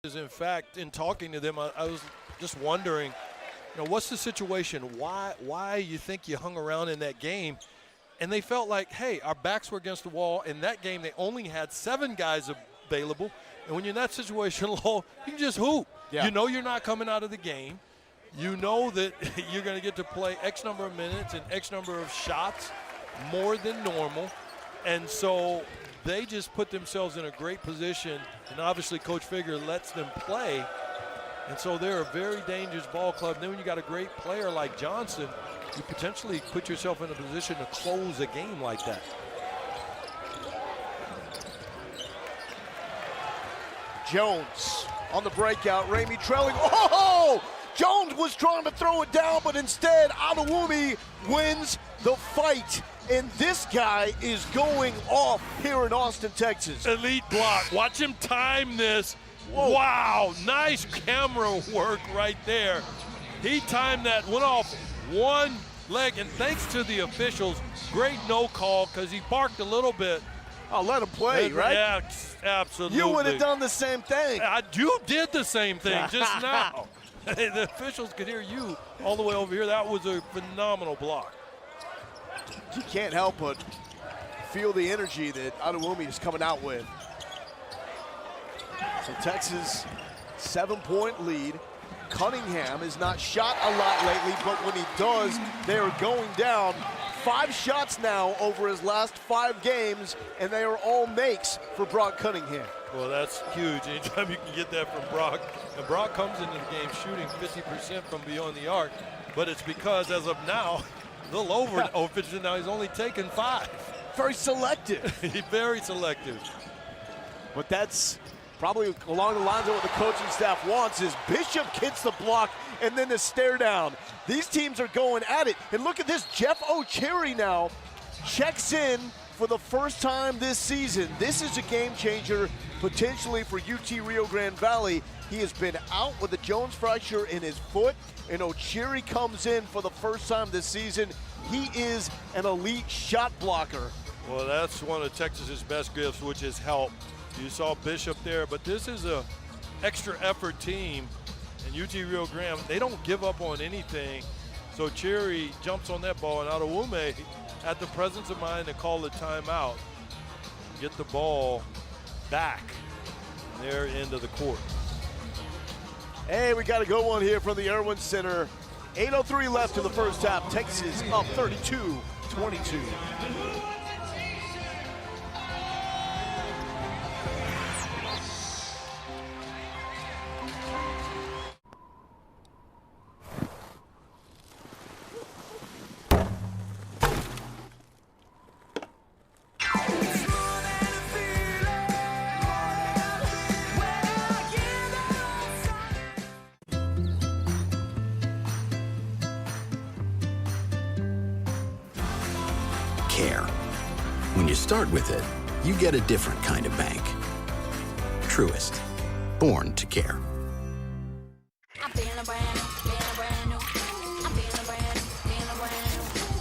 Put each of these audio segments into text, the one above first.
In fact, in talking to them, I was just wondering, what's the situation? Why you think you hung around in that game? And they felt like, hey, our backs were against the wall. In that game, they only had 7 guys available. And when you're in that situation, you can just hoop. Yeah. You know you're not coming out of the game. You know that you're going to get to play X number of minutes and X number of shots more than normal. And so they just put themselves in a great position. And obviously Coach Figure lets them play. And so they're a very dangerous ball club. And then when you got a great player like Johnson, you potentially put yourself in a position to close a game like that. Jones on the breakout. Ramey trailing. Oh! Jones was trying to throw it down, but instead, Adewumi wins the fight. And this guy is going off here in Austin, Texas. Elite block. Watch him time this. Whoa. Wow, nice camera work right there. He timed that, went off one leg, and thanks to the officials, great no call because he barked a little bit. I'll let him play, right? Yeah, absolutely. You would have done the same thing. You did the same thing just now. The officials could hear you all the way over here. That was a phenomenal block. You can't help but feel the energy that Adewumi is coming out with. So Texas, 7-point lead. Cunningham has not shot a lot lately, but when he does, they are going down. 5 shots now over his last 5 games, and they are all makes for Brock Cunningham. Well, that's huge. Anytime you can get that from Brock. And Brock comes into the game shooting 50% from beyond the arc, but it's because, as of now, a little over efficient now. He's only taken 5. Very selective. He's very selective. But that's probably along the lines of what the coaching staff wants is Bishop gets the block and then the stare down. These teams are going at it. And look at this, Jeff O'Cherry now checks in for the first time this season. This is a game changer potentially for UT Rio Grande Valley. He has been out with a Jones fracture in his foot, and O'Cherry comes in for the first time this season. He is an elite shot blocker. Well, that's one of Texas's best gifts, which is help. You saw Bishop there, but this is a extra effort team. And UT Rio Grande, they don't give up on anything. So Cherry jumps on that ball, and Adewumi had the presence of mind to call the timeout, get the ball back there into the court. Hey, we got a good one here from the Irwin Center. 8:03 left in the first half. Texas up 32-22. Care. When you start with it, you get a different kind of bank. Truist. Born to care. I'm feeling brand new, I'm feeling brand new,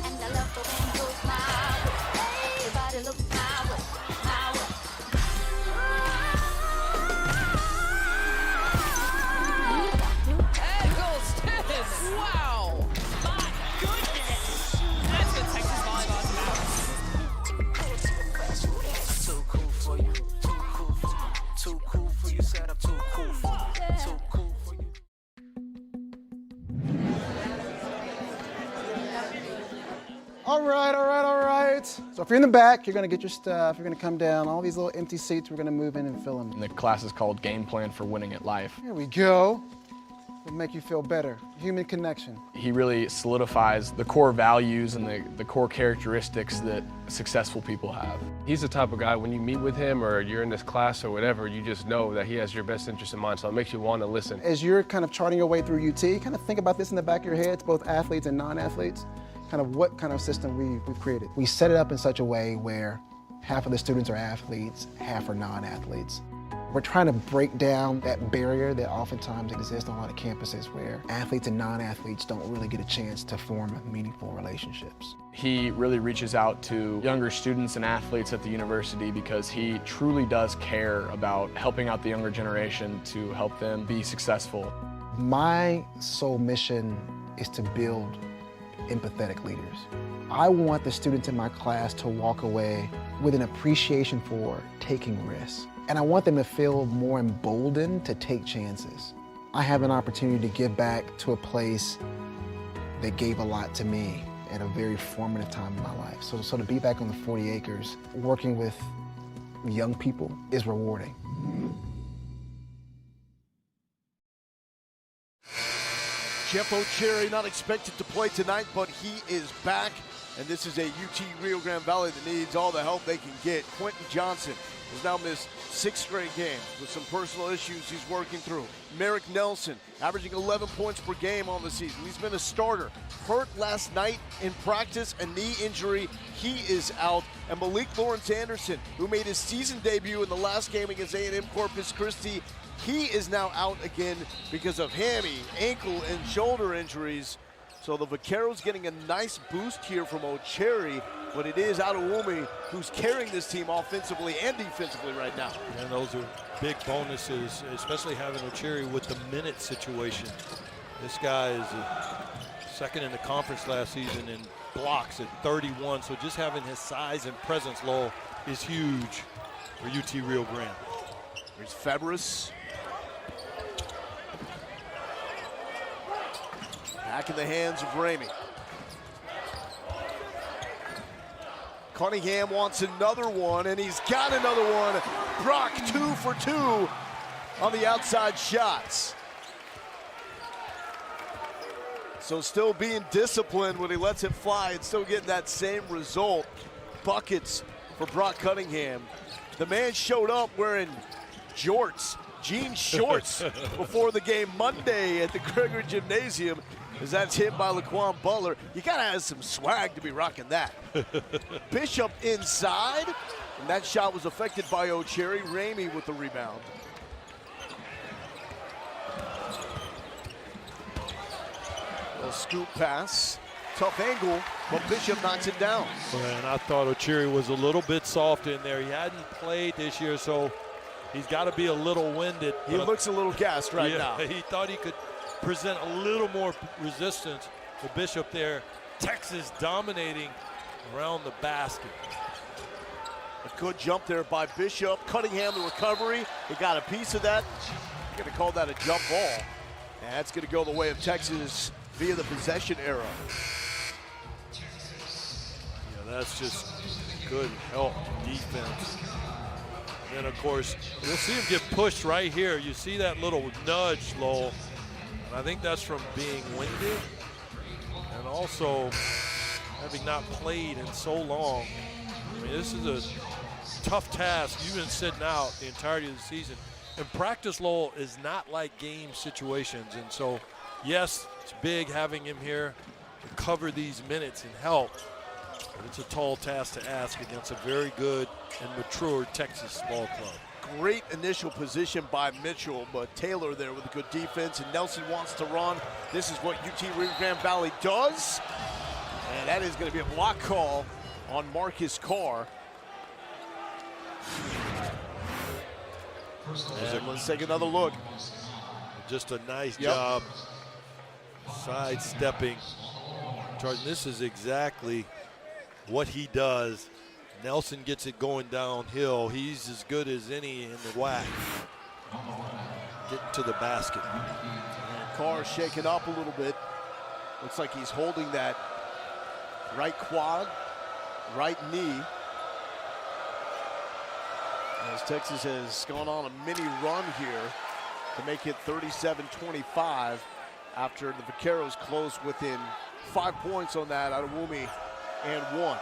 and I love the way you smile. Everybody look my way, my way. Hey, goal Stiffens! Wow! My goodness! That's what Texas volleyball is about. Too cool for you, too cool for you, too cool for you, set up too cool for you, too cool for you. All right. So if you're in the back, you're gonna get your stuff, you're gonna come down. All these little empty seats, we're gonna move in and fill them. And the class is called Game Plan for Winning at Life. Here we go. It'll make you feel better. Human connection. He really solidifies the core values and the core characteristics that successful people have. He's the type of guy, when you meet with him or you're in this class or whatever, you just know that he has your best interest in mind, so it makes you want to listen. As you're kind of charting your way through UT, kind of think about this in the back of your heads, both athletes and non-athletes, kind of what kind of system we've created. We set it up in such a way where half of the students are athletes, half are non-athletes. We're trying to break down that barrier that oftentimes exists on a lot of campuses where athletes and non-athletes don't really get a chance to form meaningful relationships. He really reaches out to younger students and athletes at the university because he truly does care about helping out the younger generation to help them be successful. My sole mission is to build empathetic leaders. I want the students in my class to walk away with an appreciation for taking risks. And I want them to feel more emboldened to take chances. I have an opportunity to give back to a place that gave a lot to me at a very formative time in my life. So to be back on the 40 acres, working with young people is rewarding. Jeff O'Cherry not expected to play tonight, but he is back. And this is a UT Rio Grande Valley that needs all the help they can get. Quentin Johnson has now missed 6 straight games with some personal issues he's working through. Merrick Nelson averaging 11 points per game on the season. He's been a starter. Hurt last night in practice, a knee injury. He is out. And Malik Lawrence Anderson, who made his season debut in the last game against A&M Corpus Christi, he is now out again because of hammy, ankle, and shoulder injuries. So the Vaqueros getting a nice boost here from O'Cherry, but it is Adewumi who's carrying this team offensively and defensively right now. And those are big bonuses, especially having O'Cherry with the minute situation. This guy is second in the conference last season in blocks at 31, so just having his size and presence, Lowell, is huge for UT Rio Grande. Here's Febres. Back in the hands of Ramey. Cunningham wants another one, and he's got another one. Brock 2 for 2 on the outside shots. So still being disciplined when he lets it fly and still getting that same result. Buckets for Brock Cunningham. The man showed up wearing jorts, jean shorts before the game Monday at the Gregory Gymnasium, as that's hit by Laquan Butler. You gotta have some swag to be rocking that. Bishop inside, and that shot was affected by O'Cherry. Ramey with the rebound. A scoop pass, tough angle, but Bishop knocks it down. And I thought O'Cherry was a little bit soft in there. He hadn't played this year, so he's got to be a little winded. He looks a little gassed right now. He thought he could present a little more resistance to Bishop there. Texas dominating around the basket. A good jump there by Bishop. Cunningham, the recovery. He got a piece of that. You're going to call that a jump ball. And that's going to go the way of Texas via the possession arrow. Yeah, that's just good help defense. And then, of course, we'll see him get pushed right here. You see that little nudge, Lowell. And I think that's from being winded and also having not played in so long. I mean, this is a tough task. You've been sitting out the entirety of the season. And practice, Lowell, is not like game situations. And so, yes, it's big having him here to cover these minutes and help. But it's a tall task to ask against a very good and mature Texas ball club. Great initial position by Mitchell, but Taylor there with a good defense, and Nelson wants to run. This is what UT Rio Grande Valley does. And that is going to be a block call on Marcus Carr. And let's take another look. Just a nice job sidestepping. This is exactly what he does. Nelson gets it going downhill. He's as good as any in the WAC. Getting to the basket. And Carr shaking up a little bit. Looks like he's holding that right quad, right knee. As Texas has gone on a mini run here to make it 37-25 after the Vaqueros closed within 5 points on that Adewumi and 1.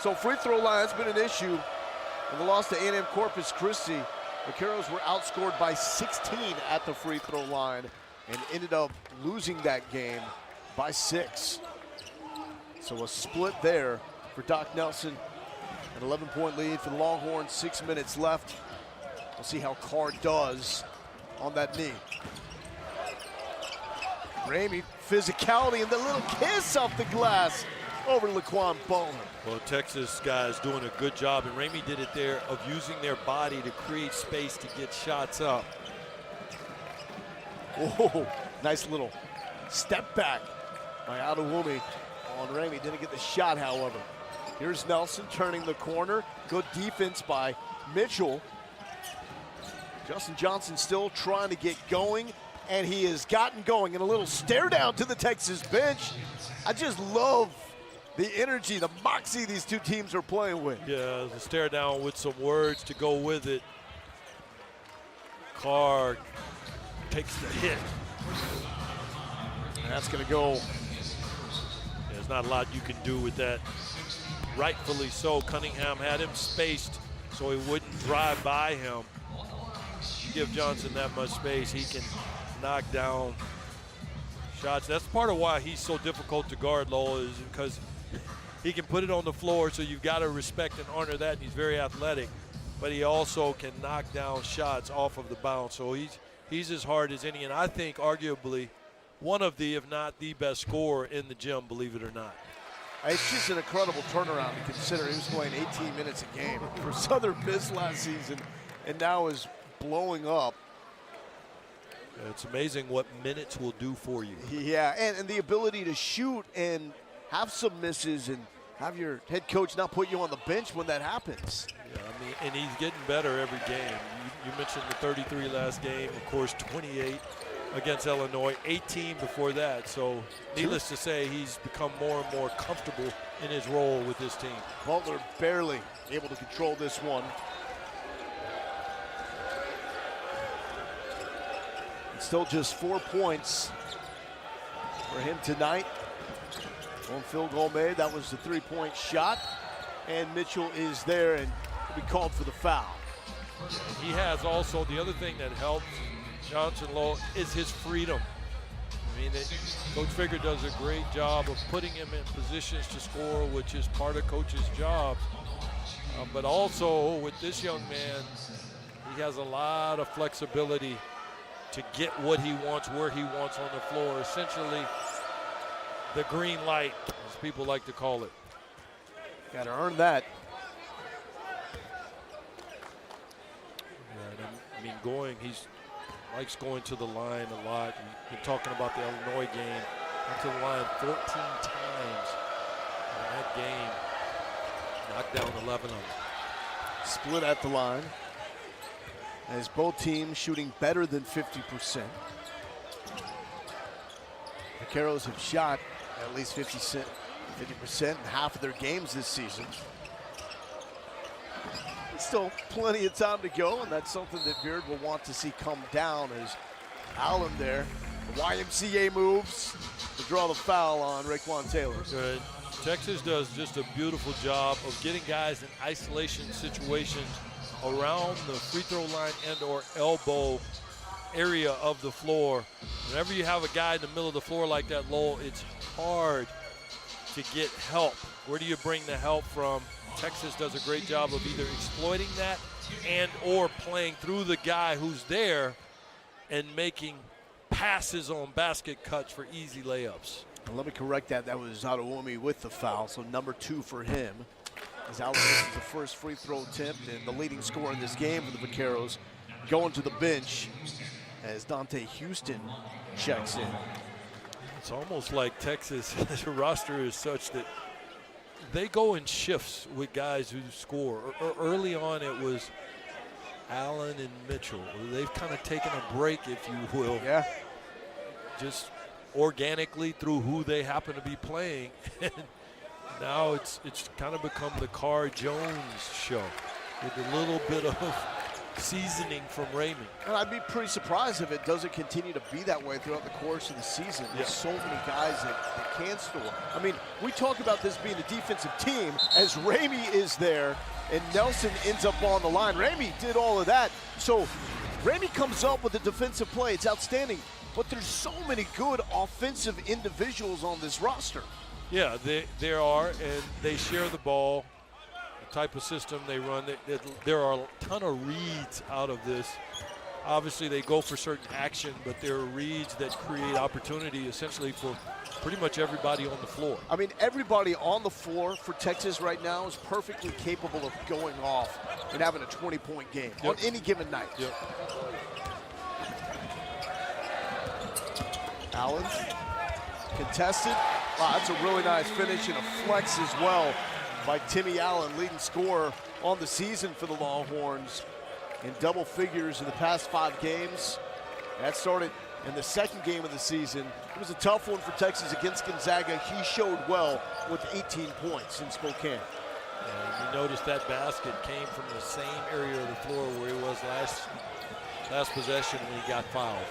So free throw line has been an issue in the loss to A&M Corpus Christi. Vaqueros were outscored by 16 at the free throw line and ended up losing that game by 6. So a split there for Doc Nelson. An 11-point lead for the Longhorns, 6 minutes left. We'll see how Carr does on that knee. Ramey, physicality, and the little kiss off the glass over Laquan Bowler. Well, Texas guys doing a good job, and Ramey did it there of using their body to create space to get shots up. Whoa, nice little step back by Adewumi on Ramey. Didn't get the shot, however. Here's Nelson turning the corner. Good defense by Mitchell. Justin Johnson still trying to get going, and he has gotten going. And a little stare down to the Texas bench. I just love the energy, the moxie these two teams are playing with. Yeah, the stare down with some words to go with it. Carr takes the hit. And that's going to go. There's not a lot you can do with that. Rightfully so. Cunningham had him spaced so he wouldn't drive by him. You give Johnson that much space, he can knock down shots. That's part of why he's so difficult to guard, Lowell, is because he can put it on the floor, so you've got to respect and honor that, and he's very athletic. But he also can knock down shots off of the bounce, so he's as hard as any, and I think arguably one of the, if not the best scorer in the gym, believe it or not. It's just an incredible turnaround to consider. He was playing 18 minutes a game for Southern Miss last season, and now is blowing up. It's amazing what minutes will do for you. Yeah, and the ability to shoot and have some misses and have your head coach not put you on the bench when that happens. Yeah, I mean, and he's getting better every game. You mentioned the 33 last game, of course, 28 against Illinois, 18 before that. So needless to say, he's become more and more comfortable in his role with this team. Butler barely able to control this one. It's still just 4 points for him tonight. One field goal made, that was the 3-point shot. And Mitchell is there and will be called for the foul. He has also, the other thing that helps Johnson Lowe is his freedom. I mean, Coach Figger does a great job of putting him in positions to score, which is part of Coach's job. But also with this young man, he has a lot of flexibility to get what he wants, where he wants on the floor. Essentially, the green light, as people like to call it. Got to earn that. Yeah, I mean, he's likes going to the line a lot. We've been talking about the Illinois game. Went to the line 14 times in that game. Knocked down 11 of them. Split at the line. As both teams shooting better than 50%. Vaqueros have shot at least 50% in half of their games this season. Still plenty of time to go, and that's something that Beard will want to see come down as Allen there. The YMCA moves to draw the foul on Raekwon Taylor. Good. Texas does just a beautiful job of getting guys in isolation situations around the free throw line and or elbow area of the floor. Whenever you have a guy in the middle of the floor like that, Lowell, it's hard to get help. Where do you bring the help from? Texas does a great job of either exploiting that and or playing through the guy who's there and making passes on basket cuts for easy layups. And let me correct that. That was Adewumi with the foul, so number 2 for him. As Allen misses the first free throw attempt and the leading scorer in this game for the Vaqueros going to the bench as Dante Houston checks in. It's almost like Texas' roster is such that they go in shifts with guys who score. Early on, it was Allen and Mitchell. They've kind of taken a break, if you will. Yeah. Just organically through who they happen to be playing. And now it's kind of become the Carr Jones show with a little bit of seasoning from Raymond. And I'd be pretty surprised if it doesn't continue to be that way throughout the course of the season. There's so many guys that can score. I mean, we talk about this being a defensive team as Ramey is there and Nelson ends up on the line. Ramey did all of that. So Ramey comes up with a defensive play. It's outstanding. But there's so many good offensive individuals on this roster. Yeah, there are, and they share the ball. type of system they run. There are a ton of reads out of this. Obviously, they go for certain action, but there are reads that create opportunity essentially for pretty much everybody on the floor. I mean, everybody on the floor for Texas right now is perfectly capable of going off and having a 20-point game on any given night. Yep. Allen, contested. Wow, that's a really nice finish and a flex as well by Timmy Allen, leading scorer on the season for the Longhorns in double figures in the past 5 games. That started in the second game of the season. It was a tough one for Texas against Gonzaga. He showed well with 18 points in Spokane. And you notice that basket came from the same area of the floor where he was last possession when he got fouled.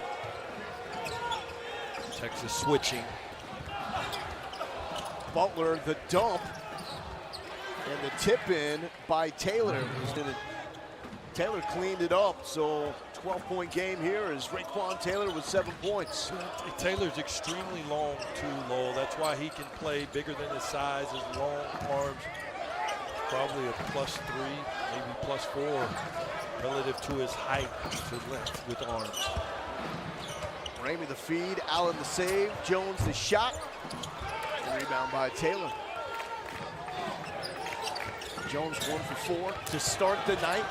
Texas switching. Butler, the dump, and the tip in by Taylor. Taylor cleaned it up, so 12-point game here is Raekwon Taylor with 7 points. Taylor's extremely long too, Lowell. That's why he can play bigger than his size, his long arms. Probably a +3, maybe +4 relative to his height, to length with arms. Ramey the feed, Allen the save, Jones the shot. And rebound by Taylor. Jones 1 for 4 to start the night.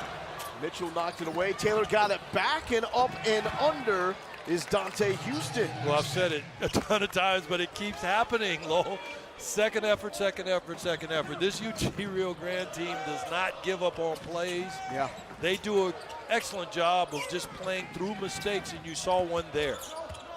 Mitchell knocked it away. Taylor got it back, and up and under is Dante Houston. Well, I've said it a ton of times, but it keeps happening, Lowell. Second effort, second effort, second effort. This UT Rio Grande team does not give up on plays. Yeah. They do an excellent job of just playing through mistakes, and you saw one there.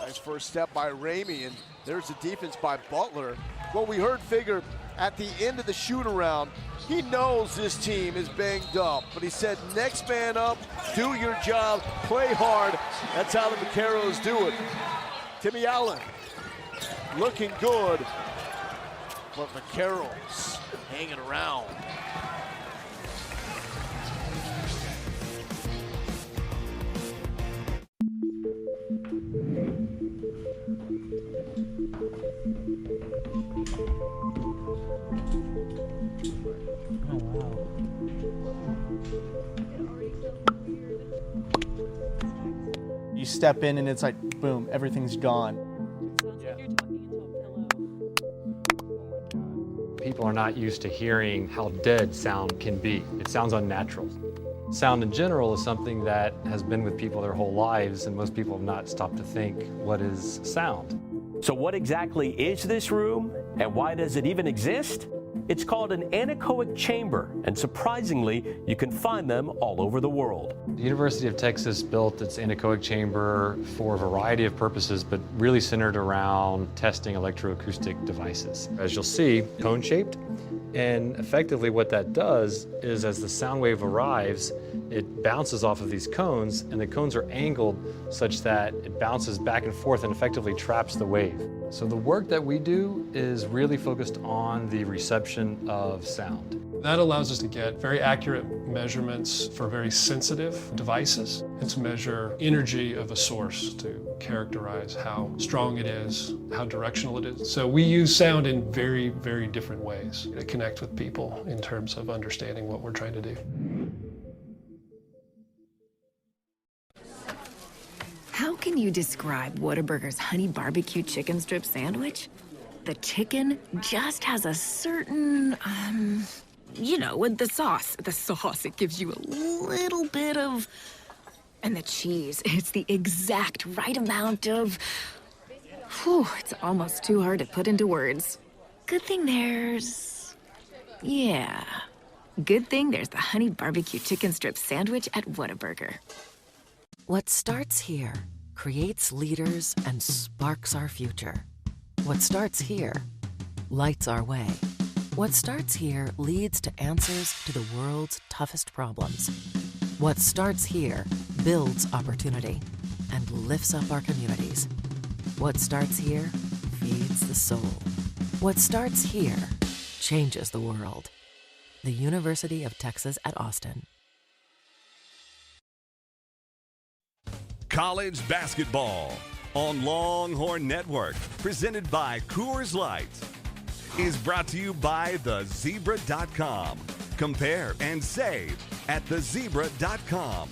Nice first step by Ramey, and there's the defense by Butler. Well, we heard Figure at the end of the shoot-around. He knows this team is banged up, but he said, next man up, do your job, play hard. That's how the Vaqueros do it. Timmy Allen looking good, but Vaqueros hanging around. You step in and it's like, boom, everything's gone. People are not used to hearing how dead sound can be. It sounds unnatural. Sound in general is something that has been with people their whole lives, and most people have not stopped to think, what is sound? So what exactly is this room, and why does it even exist? It's called an anechoic chamber, and surprisingly, you can find them all over the world. The University of Texas built its anechoic chamber for a variety of purposes, but really centered around testing electroacoustic devices. As you'll see, cone-shaped, and effectively what that does is as the sound wave arrives, it bounces off of these cones, and the cones are angled such that it bounces back and forth and effectively traps the wave. So the work that we do is really focused on the reception of sound. That allows us to get very accurate measurements for very sensitive devices and to measure energy of a source to characterize how strong it is, how directional it is. So we use sound in very, very different ways to connect with people in terms of understanding what we're trying to do. How can you describe Whataburger's honey barbecue chicken strip sandwich? The chicken just has a certain, you know, with the sauce. The sauce, it gives you a little bit of... And the cheese, it's the exact right amount of... Whew, it's almost too hard to put into words. Good thing there's... Yeah. Good thing there's the honey barbecue chicken strip sandwich at Whataburger. What starts here creates leaders and sparks our future. What starts here lights our way. What starts here leads to answers to the world's toughest problems. What starts here builds opportunity and lifts up our communities. What starts here feeds the soul. What starts here changes the world. The University of Texas at Austin. College basketball on Longhorn Network, presented by Coors Light, is brought to you by thezebra.com. Compare and save at thezebra.com.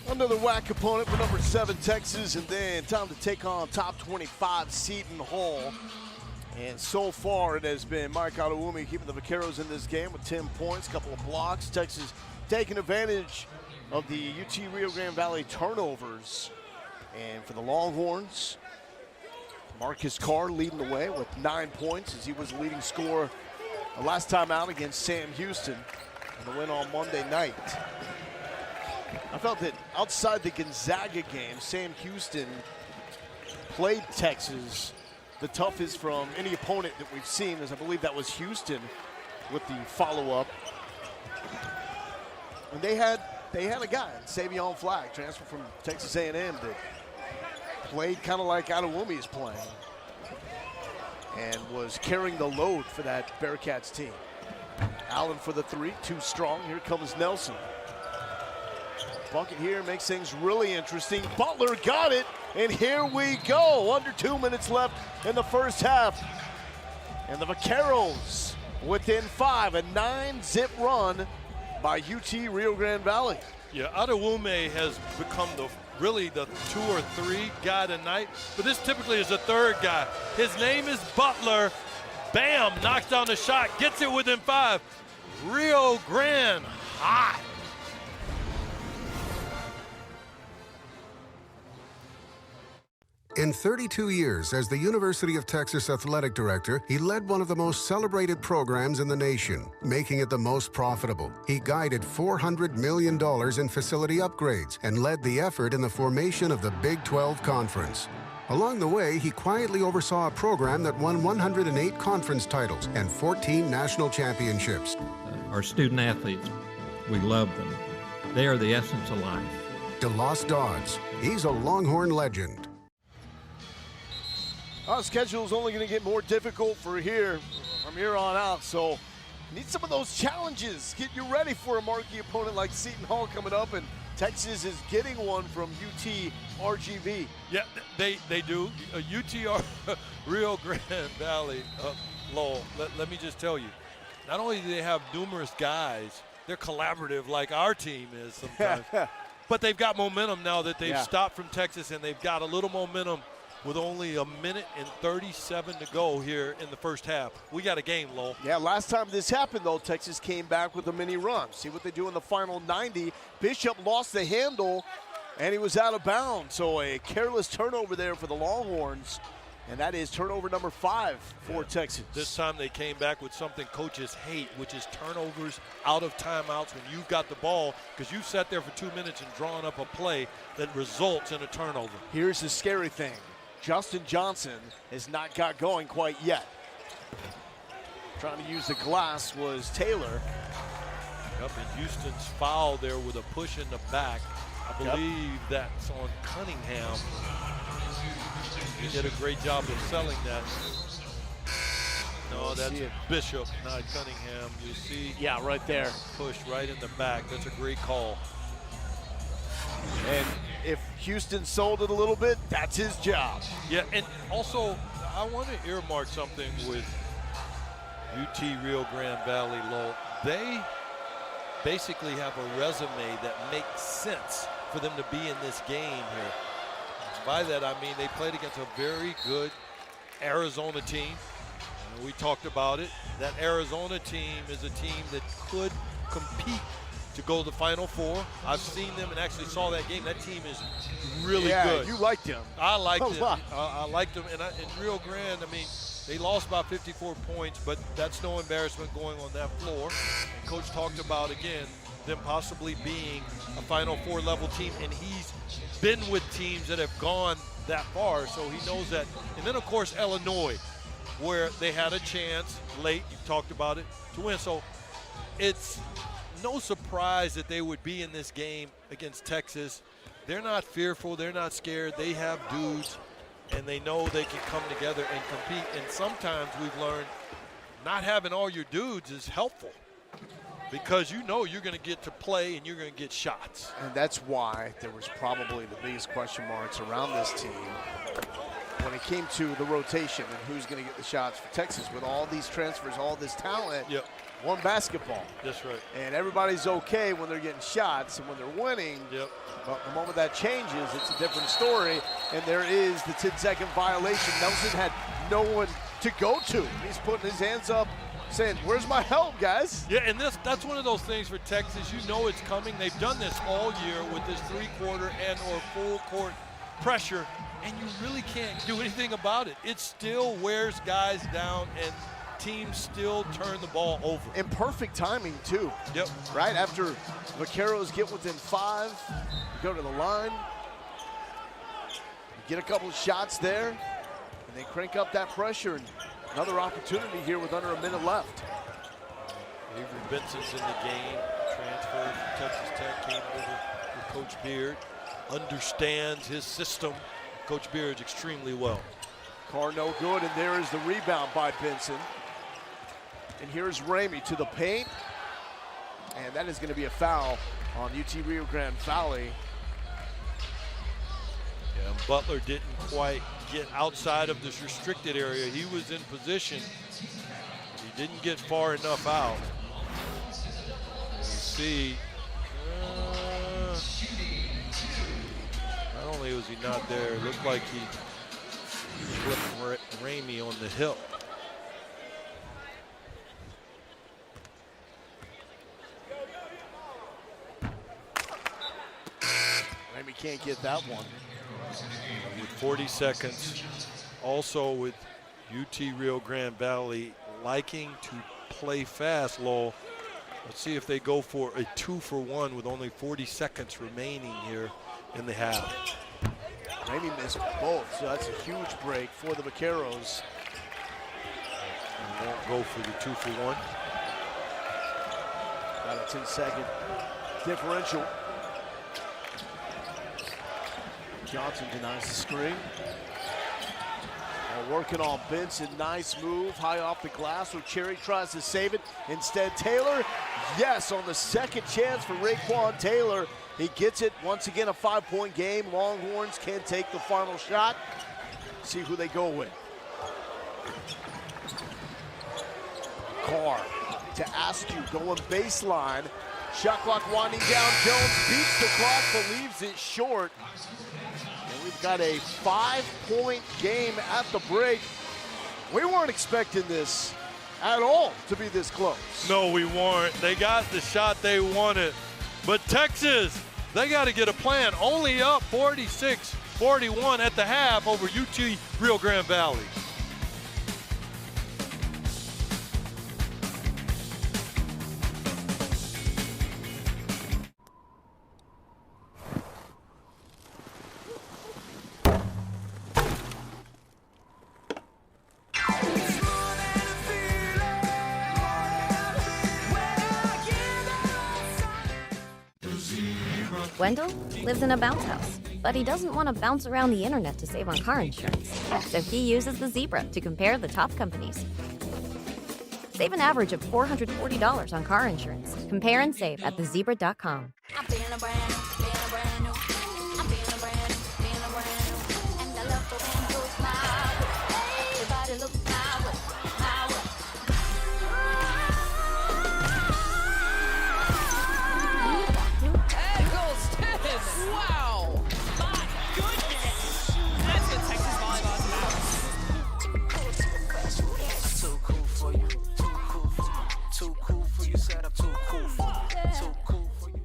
Another whack opponent for number 7 Texas, and then time to take on top 25 Seton Hall. And so far it has been Mike Adewumi keeping the Vaqueros in this game with 10 points, a couple of blocks. Texas taking advantage of the UT Rio Grande Valley turnovers. And for the Longhorns, Marcus Carr leading the way with 9 points as he was the leading scorer last time out against Sam Houston in the win on Monday night. I felt that outside the Gonzaga game, Sam Houston played Texas the toughest from any opponent that we've seen, as I believe that was Houston with the follow-up. And they had a guy, Savion Flagg, transferred from Texas A&M, that played kind of like Adewumi is playing and was carrying the load for that Bearcats team. Allen for the 3, too strong. Here comes Nelson. Bucket here makes things really interesting. Butler got it, and here we go. Under 2 minutes left in the first half. And the Vaqueros within 5, a 9-zip run by UT Rio Grande Valley. Yeah, Adewumi has become really the 2 or 3 guy tonight, but this typically is the 3rd guy. His name is Butler. Bam, knocks down the shot, gets it within 5. Rio Grande hot. In 32 years as the University of Texas athletic director, he led one of the most celebrated programs in the nation, making it the most profitable. He guided $400 million in facility upgrades and led the effort in the formation of the Big 12 Conference. Along the way, he quietly oversaw a program that won 108 conference titles and 14 national championships. Our student athletes, we love them. They are the essence of life. DeLoss Dodds, he's a Longhorn legend. Our schedule is only going to get more difficult from here on out, so need some of those challenges. Get you ready for a marquee opponent like Seton Hall coming up, and Texas is getting one from UT RGV. Yeah, they do. UT Rio Grande Valley, Lowell, let me just tell you, not only do they have numerous guys, they're collaborative like our team is sometimes, but they've got momentum now that they've stopped from Texas, and they've got a little momentum with only a minute and 37 to go here in the first half. We got a game, Lowell. Yeah, last time this happened, though, Texas came back with a mini run. See what they do in the final 90. Bishop lost the handle, and he was out of bounds. So a careless turnover there for the Longhorns, and that is turnover number 5 for Texas. This time they came back with something coaches hate, which is turnovers out of timeouts when you've got the ball, because you sat there for 2 minutes and drawn up a play that results in a turnover. Here's the scary thing. Justin Johnson has not got going quite yet. Trying to use the glass was Taylor. Yep, and Houston's foul there with a push in the back. I believe that's on Cunningham. He did a great job of selling that. No, that's Bishop, not Cunningham. You see? Yeah, right there. Push right in the back. That's a great call. And if Houston sold it a little bit, that's his job. Yeah, and also, I want to earmark something with UT Rio Grande Valley Lowell. They basically have a resume that makes sense for them to be in this game here. By that, I mean they played against a very good Arizona team. And we talked about it. That Arizona team is a team that could compete to go to the Final Four. I've seen them and actually saw that game. That team is really good. You liked them. I liked it. I liked them. And in Rio Grande, I mean, they lost by 54 points, but that's no embarrassment going on that floor. And Coach talked about, again, them possibly being a Final Four level team, and he's been with teams that have gone that far, so he knows that. And then, of course, Illinois, where they had a chance late, you talked about it, to win. So it's no surprise that they would be in this game against Texas. They're not fearful. They're not scared. They have dudes, and they know they can come together and compete. And sometimes we've learned not having all your dudes is helpful, because you know you're going to get to play and you're going to get shots. And that's why there was probably the biggest question marks around this team when it came to the rotation and who's going to get the shots for Texas. With all these transfers, all this talent, one basketball. That's right. And everybody's okay when they're getting shots, and when they're winning, but the moment that changes, it's a different story. And there is the 10-second violation. Nelson had no one to go to. He's putting his hands up, saying, where's my help, guys? Yeah, and that's one of those things for Texas. You know it's coming. They've done this all year with this three-quarter and or full-court pressure, and you really can't do anything about it. It still wears guys down, and teams still turn the ball over. And perfect timing, too. Yep. Right after Vaqueros get within 5, go to the line, get a couple of shots there, and they crank up that pressure. And another opportunity here with under a minute left. Avery Benson's in the game, transferred from Texas Tech, came over with Coach Beard, understands his system. Coach Beard's extremely well. Carr no good, and there is the rebound by Benson. And here's Ramey to the paint. And that is going to be a foul on UT Rio Grande Valley. Yeah, and Butler didn't quite get outside of this restricted area. He was in position. He didn't get far enough out. You see, not only was he not there, it looked like he flipped Ramey on the hip. Ramey can't get that one. With 40 seconds, also with UT Rio Grande Valley liking to play fast, Lowell. Let's see if they go for a 2-for-1 with only 40 seconds remaining here in the half. Ramey missed both, so that's a huge break for the Vaqueros. And won't go for the 2-for-1. Got a 10-second differential. Johnson denies the screen. Working on Benson, nice move, high off the glass, so Cherry tries to save it. Instead, Taylor, yes, on the second chance for Raekwon Taylor. He gets it, once again, a 5-point game. Longhorns can't take the final shot. See who they go with. Carr to Askew, going baseline. Shot clock winding down, Jones beats the clock, but leaves it short. And we've got a 5-point game at the break. We weren't expecting this at all to be this close. No, we weren't. They got the shot they wanted. But Texas, they got to get a plan. Only up 46-41 at the half over UT Rio Grande Valley. Wendell lives in a bounce house, but he doesn't want to bounce around the internet to save on car insurance. So he uses the Zebra to compare the top companies. Save an average of $440 on car insurance. Compare and save at thezebra.com. Wow! My goodness! That's what Texas volleyball is about. Too cool for you. Too cool for you. Too cool for you. Set up too cool for you. Too cool for you.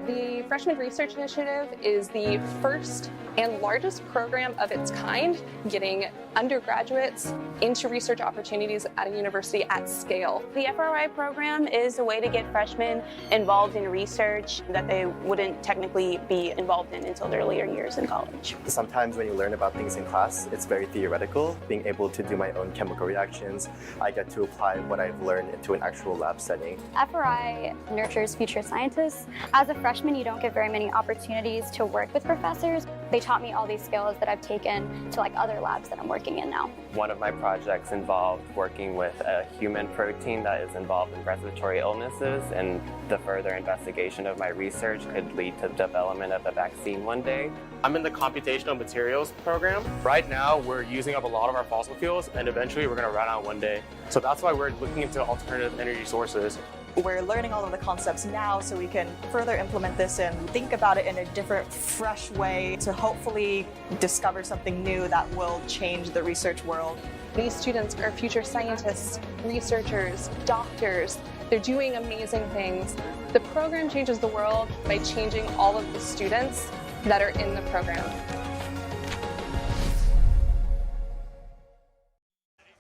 The Freshman Research Initiative is the first and largest program of its kind, getting undergraduates into research opportunities at a university at scale. The FRI program is a way to get freshmen involved in research that they wouldn't technically be involved in until their later years in college. Sometimes when you learn about things in class, it's very theoretical. Being able to do my own chemical reactions, I get to apply what I've learned into an actual lab setting. FRI nurtures future scientists. As a freshman, you don't get very many opportunities to work with professors. They taught me all these skills that I've taken to like other labs that I'm working in now. One of my projects involved working with a human protein that is involved in respiratory illnesses, and the further investigation of my research could lead to the development of a vaccine one day. I'm in the computational materials program. Right now, we're using up a lot of our fossil fuels, and eventually we're going to run out one day. So that's why we're looking into alternative energy sources. We're learning all of the concepts now so we can further implement this and think about it in a different, fresh way to hopefully discover something new that will change the research world. These students are future scientists, researchers, doctors. They're doing amazing things. The program changes the world by changing all of the students that are in the program.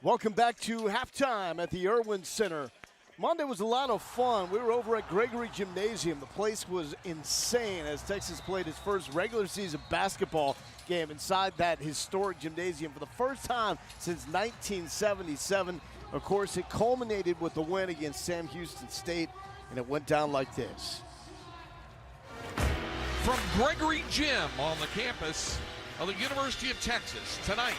Welcome back to halftime at the Irwin Center. Monday was a lot of fun. We were over at Gregory Gymnasium. The place was insane as Texas played its first regular season basketball game inside that historic gymnasium for the first time since 1977. Of course, it culminated with the win against Sam Houston State, and it went down like this. From Gregory Gym on the campus of the University of Texas tonight,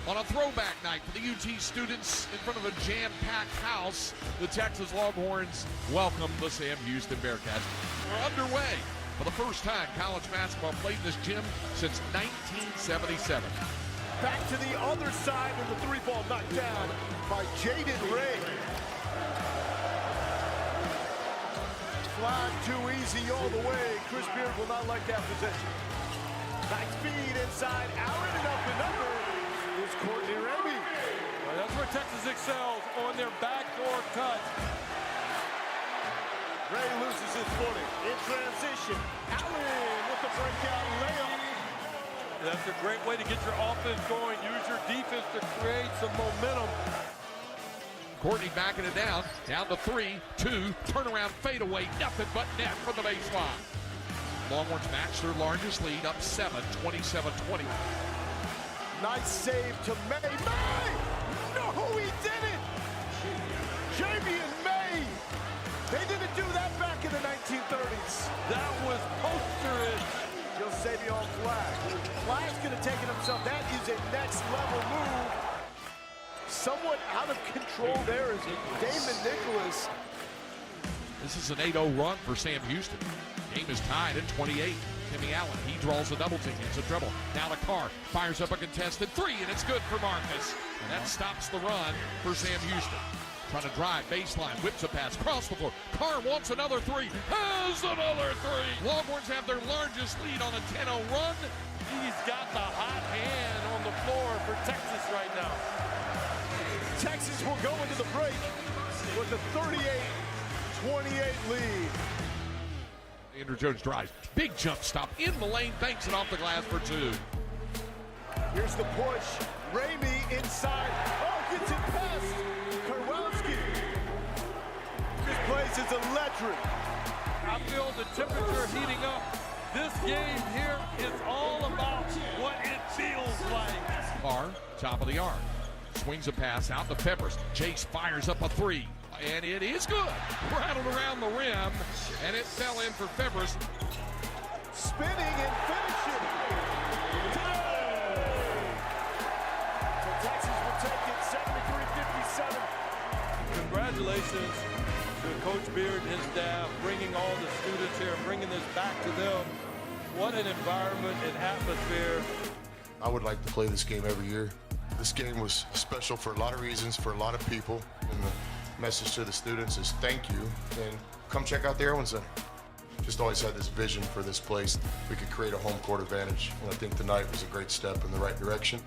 on a throwback night for the UT students in front of a jam-packed house, the Texas Longhorns welcome the Sam Houston Bearcats. We're underway for the first time college basketball played in this gym since 1977. Back to the other side, and the three ball knocked down by Jaden Ray. Flag too easy all the way. Chris Beard will not like that possession. Nice feed inside, Allen, and up and under. Here's Courtney Remy. Well, that's where Texas excels, on their backdoor cut. Ray loses his footing. In transition, Allen with the breakout layup. That's a great way to get your offense going. Use your defense to create some momentum. Courtney backing it down to 3-2, turnaround fadeaway, nothing but net from the baseline. Longhorns match their largest lead, up 7, 27-20. Nice save to May. May! No, he didn't! Jamie and May! They didn't do that back in the 1930s. That was posterish. Josavion Flag. Flag's gonna take it himself. That is a next level move. Somewhat out of control there is Damon Nicholas. This is an 8-0 run for Sam Houston. Game is tied at 28. Timmy Allen, he draws a double team, it's a dribble. Now to Carr, fires up a contested three, and it's good for Marcus. And that stops the run for Sam Houston. Trying to drive, baseline, whips a pass, cross the floor. Carr wants another three, has another three. Longhorns have their largest lead on a 10-0 run. He's got the hot hand on the floor for Texas right now. Texas will go into the break with a 38-28 lead. Andrew Jones drives. Big jump stop in the lane. Banks it off the glass for two. Here's the push. Ramey inside. Oh, gets it past Karwowski. This place is electric. I feel the temperature heating up. This game here is all about what it feels like. Carr, top of the arc. Swings a pass out to Peppers. Chase fires up a three. And it is good. Rattled around the rim, and it fell in for Peppers. Spinning and finishing. So Texas will take it 73-57. Congratulations to Coach Beard and his staff, bringing all the students here, bringing this back to them. What an environment and atmosphere. I would like to play this game every year. This game was special for a lot of reasons, for a lot of people. And the message to the students is thank you, and come check out the Irwin Center. Just always had this vision for this place. We could create a home court advantage, and I think tonight was a great step in the right direction.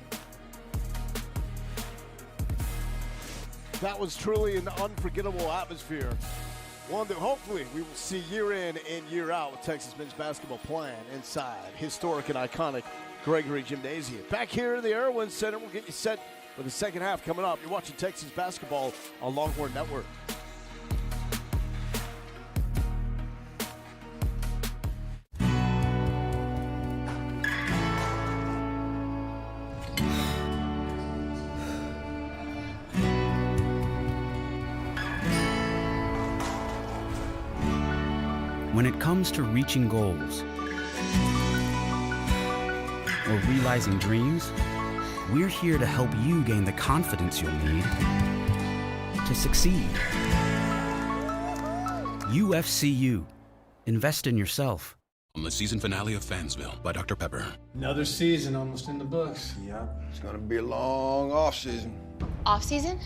That was truly an unforgettable atmosphere. One that hopefully we will see year in and year out with Texas men's basketball playing inside historic and iconic Gregory Gymnasium. Back here in the Irwin Center, we'll get you set for the second half coming up. You're watching Texas basketball on Longhorn Network. When it comes to reaching goals, or realizing dreams, we're here to help you gain the confidence you'll need to succeed. UFCU. Invest in yourself. On the season finale of Fansville by Dr. Pepper. Another season almost in the books. Yep, it's gonna be a long off season. Off season?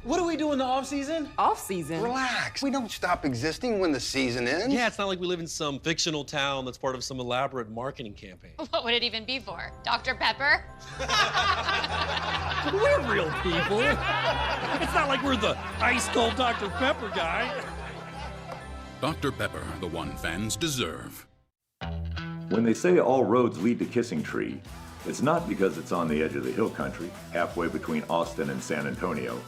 What do we do in the off season? Off season? Relax. We don't stop existing when the season ends. Yeah, it's not like we live in some fictional town that's part of some elaborate marketing campaign. What would it even be for? Dr. Pepper? We're real people. It's not like we're the ice cold Dr. Pepper guy. Dr. Pepper, the one fans deserve. When they say all roads lead to Kissing Tree, it's not because it's on the edge of the hill country, halfway between Austin and San Antonio,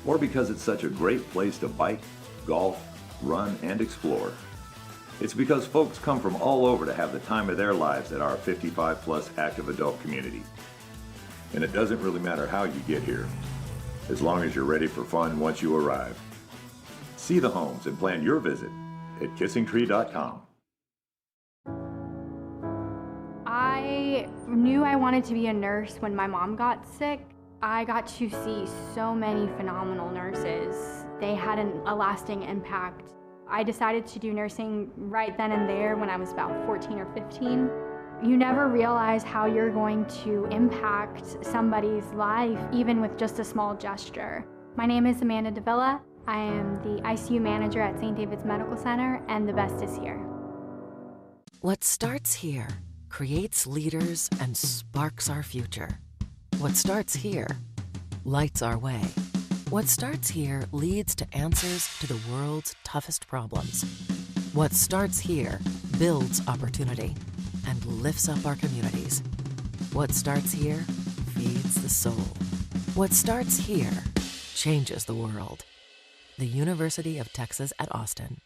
or because it's such a great place to bike, golf, run, and explore. It's because folks come from all over to have the time of their lives at our 55-plus active adult community. And it doesn't really matter how you get here, as long as you're ready for fun once you arrive. See the homes and plan your visit at kissingtree.com. I knew I wanted to be a nurse when my mom got sick. I got to see so many phenomenal nurses. They had a lasting impact. I decided to do nursing right then and there when I was about 14 or 15. You never realize how you're going to impact somebody's life, even with just a small gesture. My name is Amanda Davila. I am the ICU manager at St. David's Medical Center, and the best is here. What starts here creates leaders and sparks our future. What starts here lights our way. What starts here leads to answers to the world's toughest problems. What starts here builds opportunity and lifts up our communities. What starts here feeds the soul. What starts here changes the world. The University of Texas at Austin.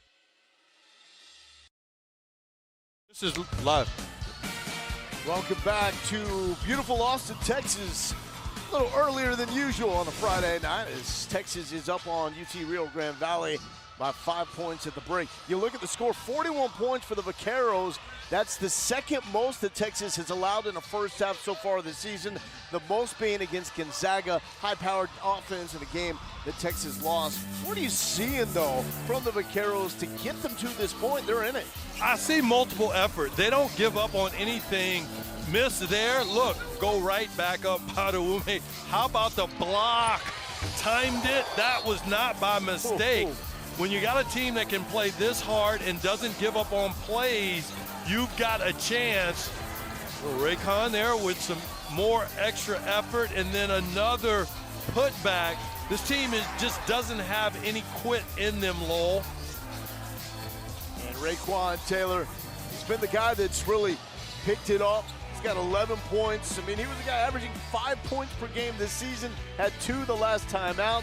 This is live. Welcome back to beautiful Austin, Texas. A little earlier than usual on a Friday night as Texas is up on UT Rio Grande Valley by 5 points at the break. You look at the score, 41 points for the Vaqueros. That's the second most that Texas has allowed in the first half so far this season, the most being against Gonzaga, high-powered offense in a game that Texas lost. What are you seeing, though, from the Vaqueros to get them to this point? They're in it. I see multiple effort. They don't give up on anything. Miss there, look, go right back up Padaume. How about the block? Timed it. That was not by mistake. When you got a team that can play this hard and doesn't give up on plays, you've got a chance. Raycon there with some more extra effort and then another putback. This team just doesn't have any quit in them, Lowell. And Raekwon Taylor, he's been the guy that's really picked it up. He's got 11 points. I mean, he was the guy averaging 5 points per game this season, had 2 the last time out.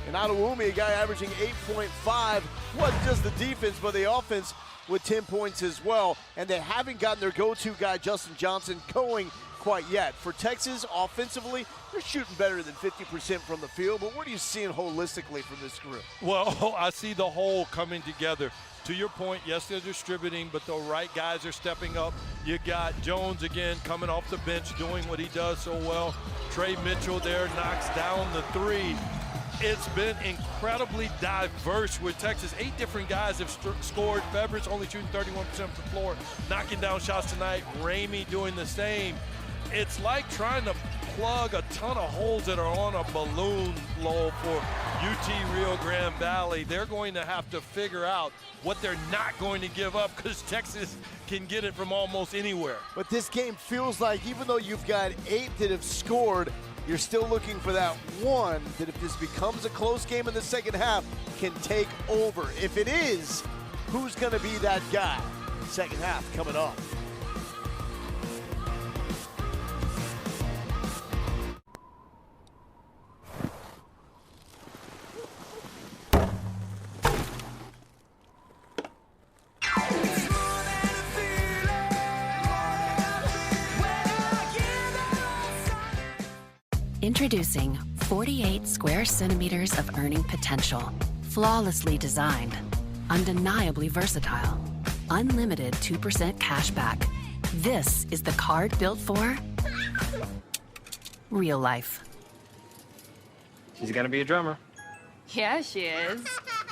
And Adewumi, a guy averaging 8.5, wasn't just the defense, but the offense with 10 points as well. And they haven't gotten their go-to guy, Justin Johnson, going quite yet. For Texas, offensively, they're shooting better than 50% from the field. But what are you seeing holistically from this group? Well, I see the whole coming together. To your point, yes, they're distributing, but the right guys are stepping up. You got Jones again coming off the bench, doing what he does so well. Trey Mitchell there knocks down the 3. It's been incredibly diverse with Texas. 8 different guys have scored. Fevers only shooting 31% from the floor, knocking down shots tonight. Ramey doing the same. It's like trying to plug a ton of holes that are on a balloon, Lowell, for UT Rio Grande Valley. They're going to have to figure out what they're not going to give up because Texas can get it from almost anywhere. But this game feels like even though you've got 8 that have scored, you're still looking for that one that if this becomes a close game in the second half, can take over. If it is, who's going to be that guy? Second half coming up. Introducing 48 square centimeters of earning potential. Flawlessly designed, undeniably versatile, unlimited 2% cash back, This is the card built for real life. She's gonna be a drummer. Yeah, she is.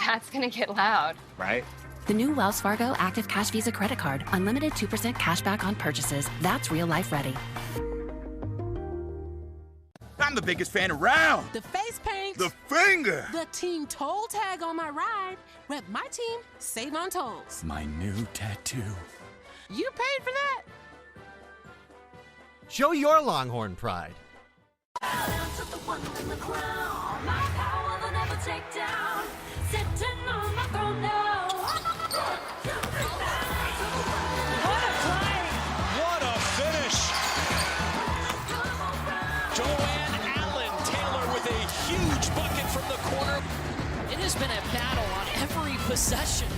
That's gonna get loud. Right? The new Wells Fargo Active Cash Visa Credit Card. Unlimited 2% cash back on purchases. That's real life ready. I'm the biggest fan around. The face paint. The finger. The team toll tag on my ride. Rep my team, save on tolls. It's my new tattoo. You paid for that? Show your Longhorn pride. What a finish! Joanne Allen Taylor with a huge bucket from the corner. It has been a battle on every possession.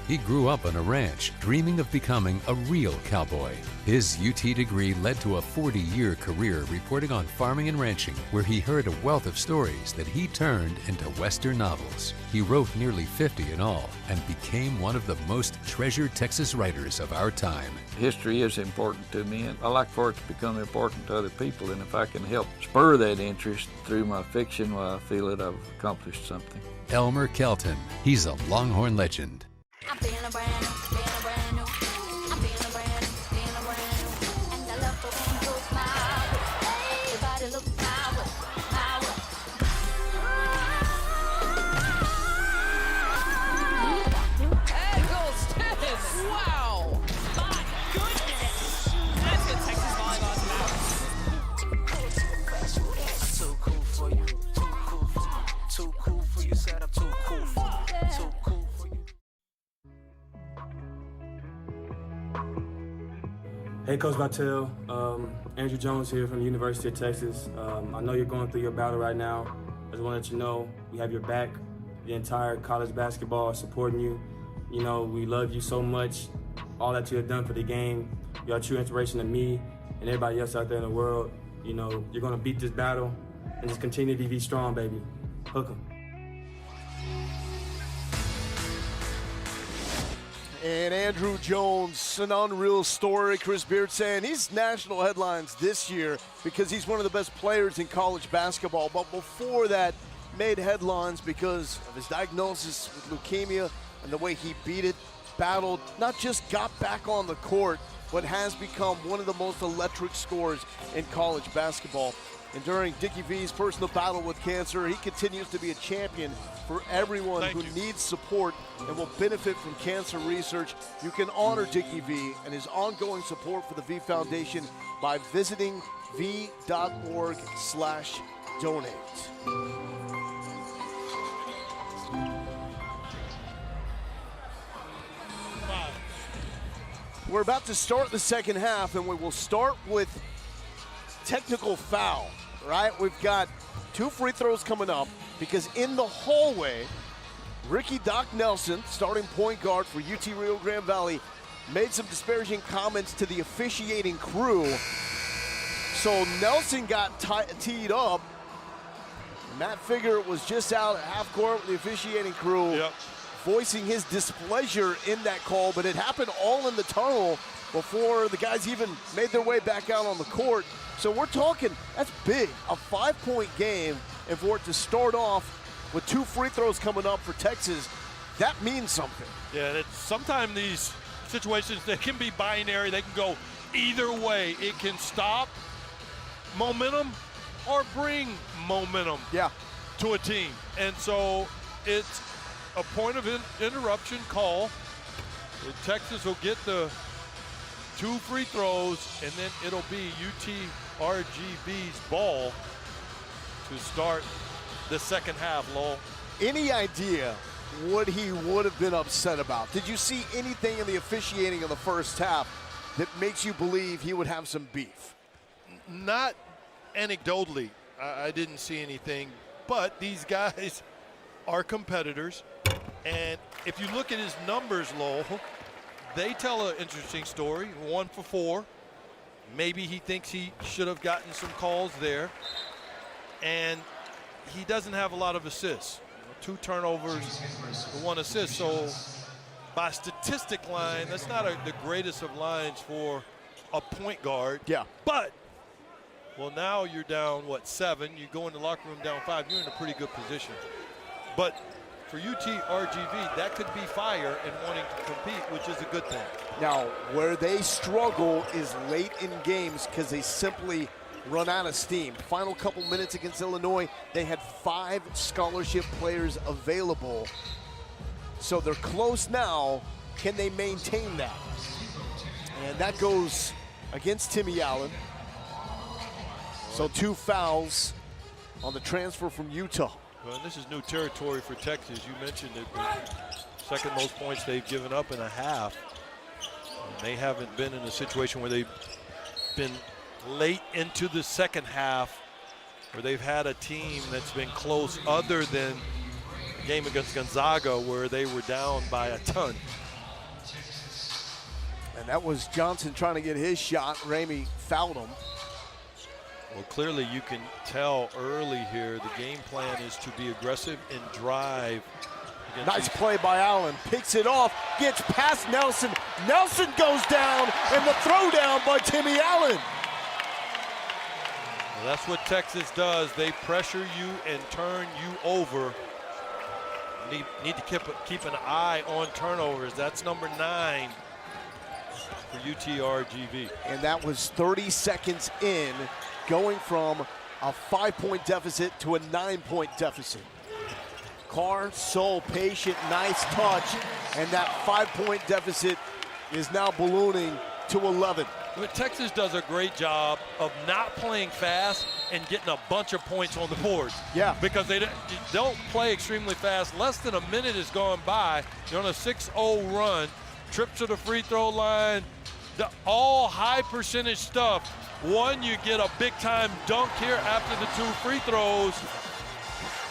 He grew up on a ranch, dreaming of becoming a real cowboy. His UT degree led to a 40-year career reporting on farming and ranching, where he heard a wealth of stories that he turned into Western novels. He wrote nearly 50 in all and became one of the most treasured Texas writers of our time. History is important to me, and I like for it to become important to other people, and if I can help spur that interest through my fiction, well, I feel that I've accomplished something. Elmer Kelton. He's a Longhorn legend. Wow! My goodness! That's good Texas volleyball tonight. Too cool for you. Too cool for you. Said I'm too cool for you. Too cool for you. Hey, Coach Vitale. Andrew Jones here from the University of Texas. I know you're going through your battle right now. I just want to let you know we have your back. The entire college basketball is supporting you. You know, we love you so much. All that you have done for the game. You're a true inspiration to me and everybody else out there in the world. You know, you're going to beat this battle and just continue to be strong, baby. Hook 'em. And Andrew Jones, an unreal story. Chris Beard saying he's national headlines this year because he's one of the best players in college basketball. But before that, made headlines because of his diagnosis with leukemia and the way he beat it, battled, not just got back on the court, but has become one of the most electric scorers in college basketball. And during Dickie V's personal battle with cancer, he continues to be a champion for everyone who needs support and will benefit from cancer research. You can honor Dickie V and his ongoing support for the V Foundation by visiting v.org/donate. We're about to start the second half, and we will start with technical foul, right? We've got 2 free throws coming up because in the hallway, Ricky Doc Nelson, starting point guard for UT Rio Grande Valley, made some disparaging comments to the officiating crew. So Nelson got teed up. Matt Figure was just out at half court with the officiating crew. Voicing his displeasure in that call, but it happened all in the tunnel before the guys even made their way back out on the court. So we're talking, that's big, a 5-point game, and for it to start off with 2 free throws coming up for Texas, that means something. Yeah, sometimes these situations, they can be binary. They can go either way. It can stop momentum or bring momentum to a team. And so it's a point of interruption call. Texas will get the 2 free throws, and then it'll be UTRGV's ball to start the second half, Lowell. Any idea what he would have been upset about? Did you see anything in the officiating of the first half that makes you believe he would have some beef? Not anecdotally. I didn't see anything, but these guys are competitors. And if you look at his numbers, Lowell, they tell an interesting story. 1 for 4. Maybe he thinks he should have gotten some calls there. And he doesn't have a lot of assists. 2 turnovers, 1 assist. So by statistic line, that's not the greatest of lines for a point guard. Yeah. But, well, now you're down, 7? You go in the locker room down 5. You're in a pretty good position. But for UTRGV, that could be fire and wanting to compete, which is a good thing. Now, where they struggle is late in games because they simply run out of steam. Final couple minutes against Illinois, they had 5 scholarship players available. So they're close now. Can they maintain that? And that goes against Timmy Allen. So 2 fouls on the transfer from Utah. Well, this is new territory for Texas. You mentioned it. The second most points they've given up in a half. And they haven't been in a situation where they've been late into the second half where they've had a team that's been close, other than the game against Gonzaga where they were down by a ton. And that was Johnson trying to get his shot. Ramey fouled him. Well, clearly you can tell early here the game plan is to be aggressive and drive. Nice play by Allen. Picks it off, gets past Nelson. Nelson goes down, and the throwdown by Timmy Allen. Well, that's what Texas does. They pressure you and turn you over. Need to keep an eye on turnovers. That's number 9 for UTRGV. And that was 30 seconds in, going from a 5-point deficit to a 9-point deficit. Carr, so patient, nice touch, and that 5-point deficit is now ballooning to 11. But Texas does a great job of not playing fast and getting a bunch of points on the board. Yeah. Because they don't play extremely fast. Less than a minute has gone by. You're on a 6-0 run, trip to the free throw line, all high percentage stuff. One, you get a big time dunk here after the 2 free throws,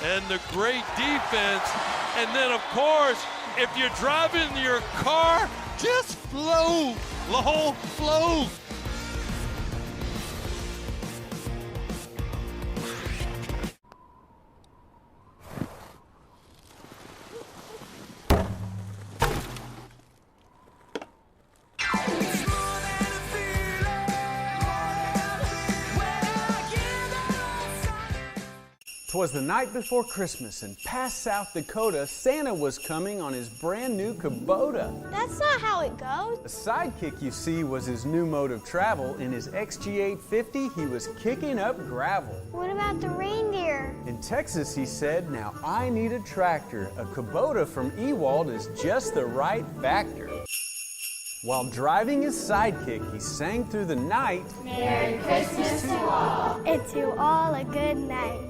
and the great defense. And then, of course, if you're driving your car, just flow, Lowell, flow. Twas the night before Christmas, and past South Dakota, Santa was coming on his brand new Kubota. That's not how it goes. The sidekick, you see, was his new mode of travel. In his XG850, he was kicking up gravel. What about the reindeer? In Texas, he said, now I need a tractor. A Kubota from Ewald is just the right factor. While driving his sidekick, he sang through the night, Merry Christmas to all. And to all a good night.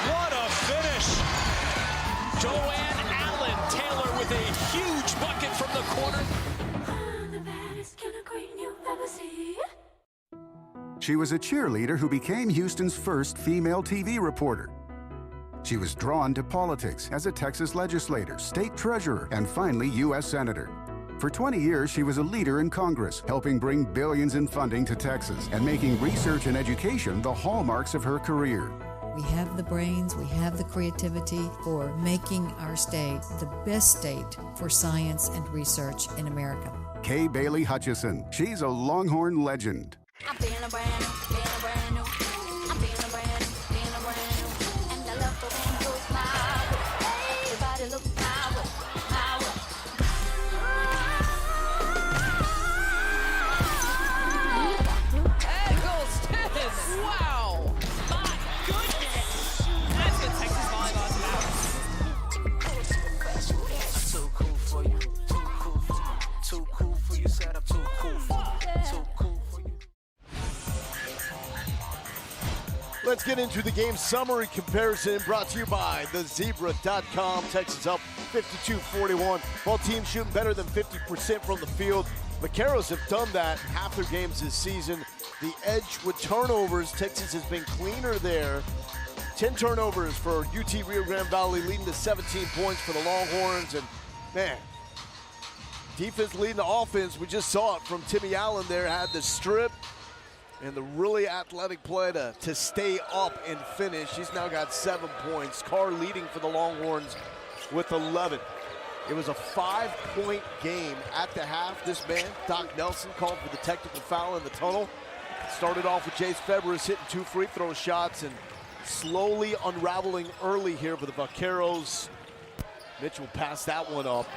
What a finish! Joanne Allen Taylor with a huge bucket from the corner. She was a cheerleader who became Houston's first female TV reporter. She was drawn to politics as a Texas legislator, state treasurer, and finally U.S. Senator. For 20 years, she was a leader in Congress, helping bring billions in funding to Texas and making research and education the hallmarks of her career. We have the brains, we have the creativity for making our state the best state for science and research in America. Kay Bailey Hutchison. She's a Longhorn legend. I'm feeling brand new, feeling brand new. I'm feeling brand new, feeling brand new. And I love the way you smile. Everybody look my way, my way. Hey, goal Stiffens! Wow! My goodness! That's what Texas volleyball is about. Too cool for you, too cool for you, too cool for you, set up too cool for you, too cool for you. Let's get into the game summary comparison brought to you by thezebra.com. Texas up 52-41. Both teams shooting better than 50% from the field. Vaqueros have done that half their games this season. The edge with turnovers, Texas has been cleaner there. 10 turnovers for UT Rio Grande Valley, leading to 17 points for the Longhorns. And man, defense leading the offense. We just saw it from Timmy Allen there, had the strip and the really athletic play to stay up and finish. He's now got 7 points. Carr leading for the Longhorns with 11. It was a 5-point game at the half. This man, Doc Nelson, called for the technical foul in the tunnel. Started off with Jace Febres hitting 2 free throw shots and slowly unraveling early here for the Vaqueros. Mitchell passed that one up.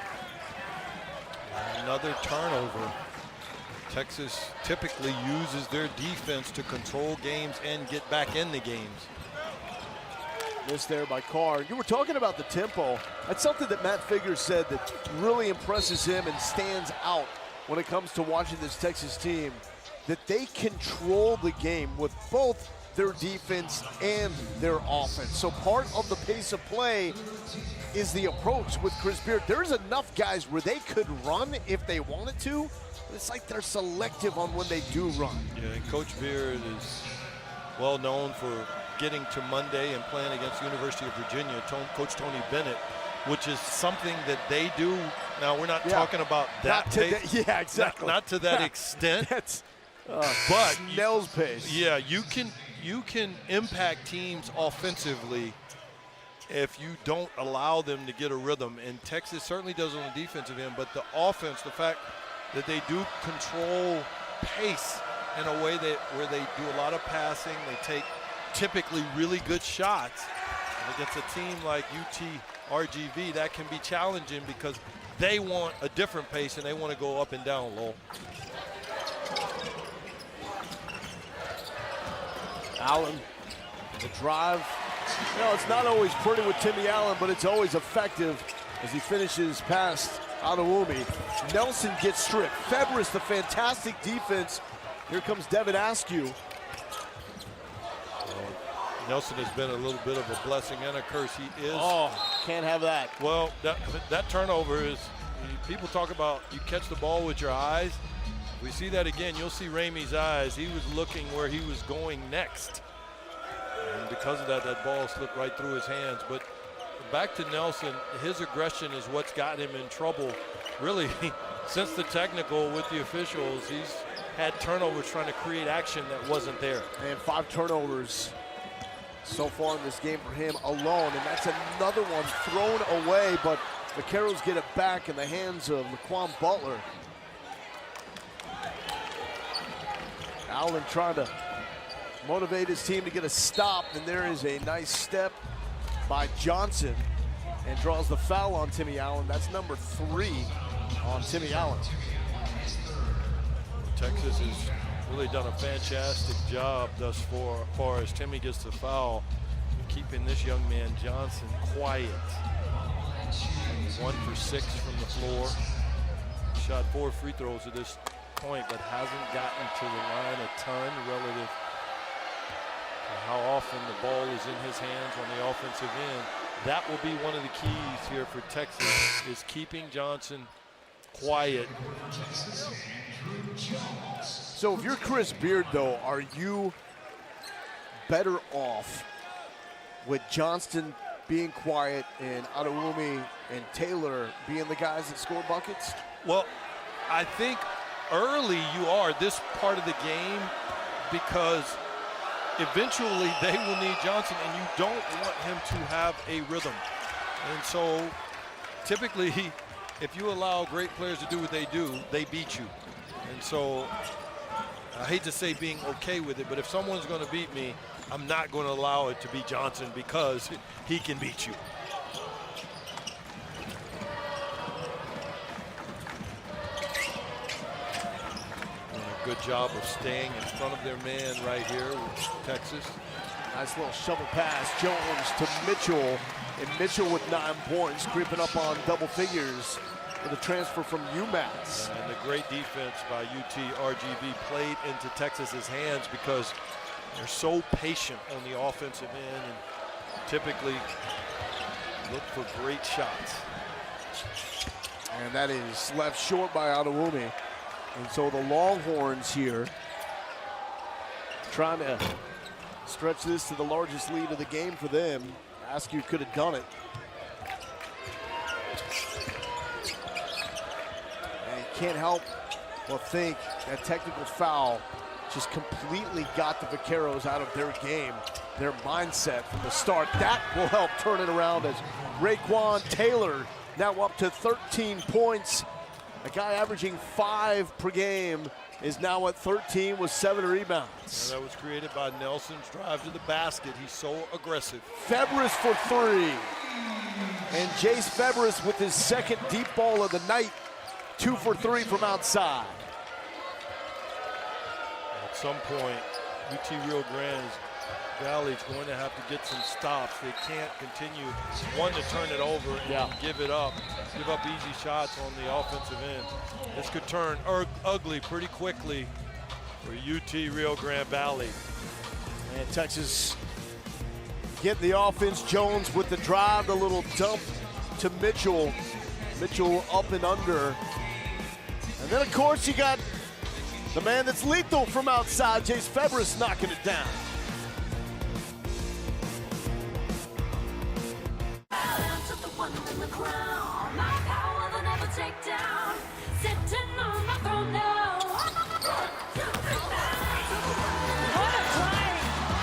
Another turnover. Texas typically uses their defense to control games and get back in the games. Missed there by Carr. You were talking about the tempo. That's something that Matt Figures said that really impresses him and stands out when it comes to watching this Texas team, that they control the game with both their defense and their offense. So part of the pace of play is the approach with Chris Beard. There's enough guys where they could run if they wanted to, but it's like they're selective on when they do run. Yeah, and Coach Beard is well known for getting to Monday and playing against the University of Virginia, Coach Tony Bennett, which is something that they do. Now, we're not talking about that pace. Yeah, exactly. Not to that extent. That's but Snell's pace. Yeah, you can impact teams offensively if you don't allow them to get a rhythm. And Texas certainly does on the defensive end, but the offense, the fact that they do control pace in a way where they do a lot of passing, they take typically really good shots. And against a team like UT RGV, that can be challenging because they want a different pace and they want to go up and down low. Allen, the drive. You know, it's not always pretty with Timmy Allen, but it's always effective as he finishes past Adewumi. Nelson gets stripped. Febres, the fantastic defense. Here comes Devin Askew. Nelson has been a little bit of a blessing and a curse. He is. Oh, can't have that. Well, that turnover is, people talk about you catch the ball with your eyes. We see that again. You'll see Ramey's eyes. He was looking where he was going next. And because of that, that ball slipped right through his hands. But back to Nelson, his aggression is what's got him in trouble. Really, since the technical with the officials, he's had turnovers trying to create action that wasn't there. And 5 turnovers so far in this game for him alone. And that's another one thrown away, but the Vaqueros get it back in the hands of Laquan Butler. Allen trying to motivate his team to get a stop, and there is a nice step by Johnson and draws the foul on Timmy Allen. That's number 3 on Timmy Allen. Texas has really done a fantastic job thus far as Timmy gets the foul, keeping this young man Johnson quiet. 1 for 6 from the floor. Shot 4 free throws at this point, but hasn't gotten to the line a ton relative to how often the ball is in his hands on the offensive end. That will be one of the keys here for Texas, is keeping Johnson quiet. So if you're Chris Beard, though, are you better off with Johnston being quiet and Adewumi and Taylor being the guys that score buckets? Well, I think early you are this part of the game, because eventually they will need Johnson, and you don't want him to have a rhythm. And so typically, if you allow great players to do what they do, they beat you. And so I hate to say being okay with it, but if someone's going to beat me, I'm not going to allow it to be Johnson, because he can beat you. Good job of staying in front of their man right here with Texas. Nice little shovel pass, Jones to Mitchell, and Mitchell with 9 points, creeping up on double figures with a transfer from UMass. And the great defense by UT RGV played into Texas's hands, because they're so patient on the offensive end and typically look for great shots. And that is left short by Adewumi. And so the Longhorns here trying to stretch this to the largest lead of the game for them. Askew could have done it. And can't help but think that technical foul just completely got the Vaqueros out of their game, their mindset from the start. That will help turn it around as Raekwon Taylor now up to 13 points. A guy averaging 5 per game is now at 13 with 7 rebounds. And that was created by Nelson's drive to the basket. He's so aggressive. Febres for 3. And Jace Febres with his second deep ball of the night. 2 for 3 from outside. At some point, UT Rio Grande Valley is going to have to get some stops. They can't continue, one, to turn it over and give up easy shots on the offensive end. This could turn ugly pretty quickly for UT Rio Grande Valley. And Texas getting the offense. Jones with the drive, the little dump to Mitchell. Mitchell up and under. And then, of course, you got the man that's lethal from outside, Jace Febres, knocking it down.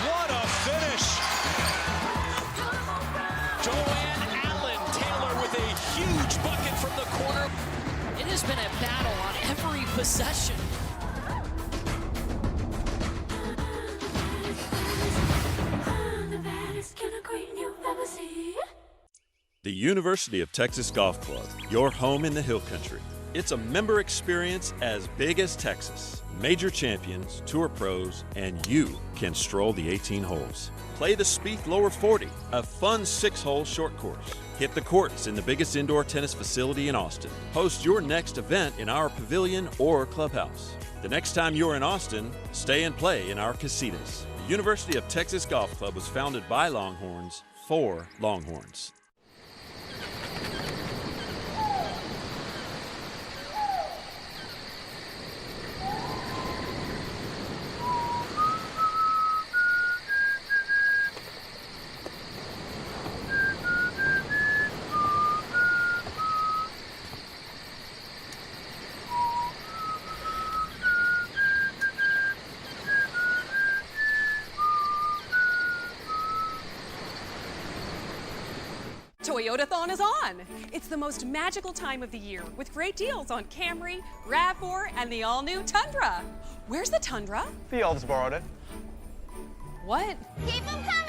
What a finish! Joanne Allen Taylor with a huge bucket from the corner. It has been a battle on every possession. The University of Texas Golf Club, your home in the Hill Country. It's a member experience as big as Texas. Major champions, tour pros, and you can stroll the 18 holes. Play the Spieth Lower 40, a fun 6-hole short course. Hit the courts in the biggest indoor tennis facility in Austin. Host your next event in our pavilion or clubhouse. The next time you're in Austin, stay and play in our casitas. The University of Texas Golf Club was founded by Longhorns for Longhorns. Toyotathon is on. It's the most magical time of the year with great deals on Camry, RAV4, and the all-new Tundra. Where's the Tundra? The elves borrowed it. What? Keep them coming!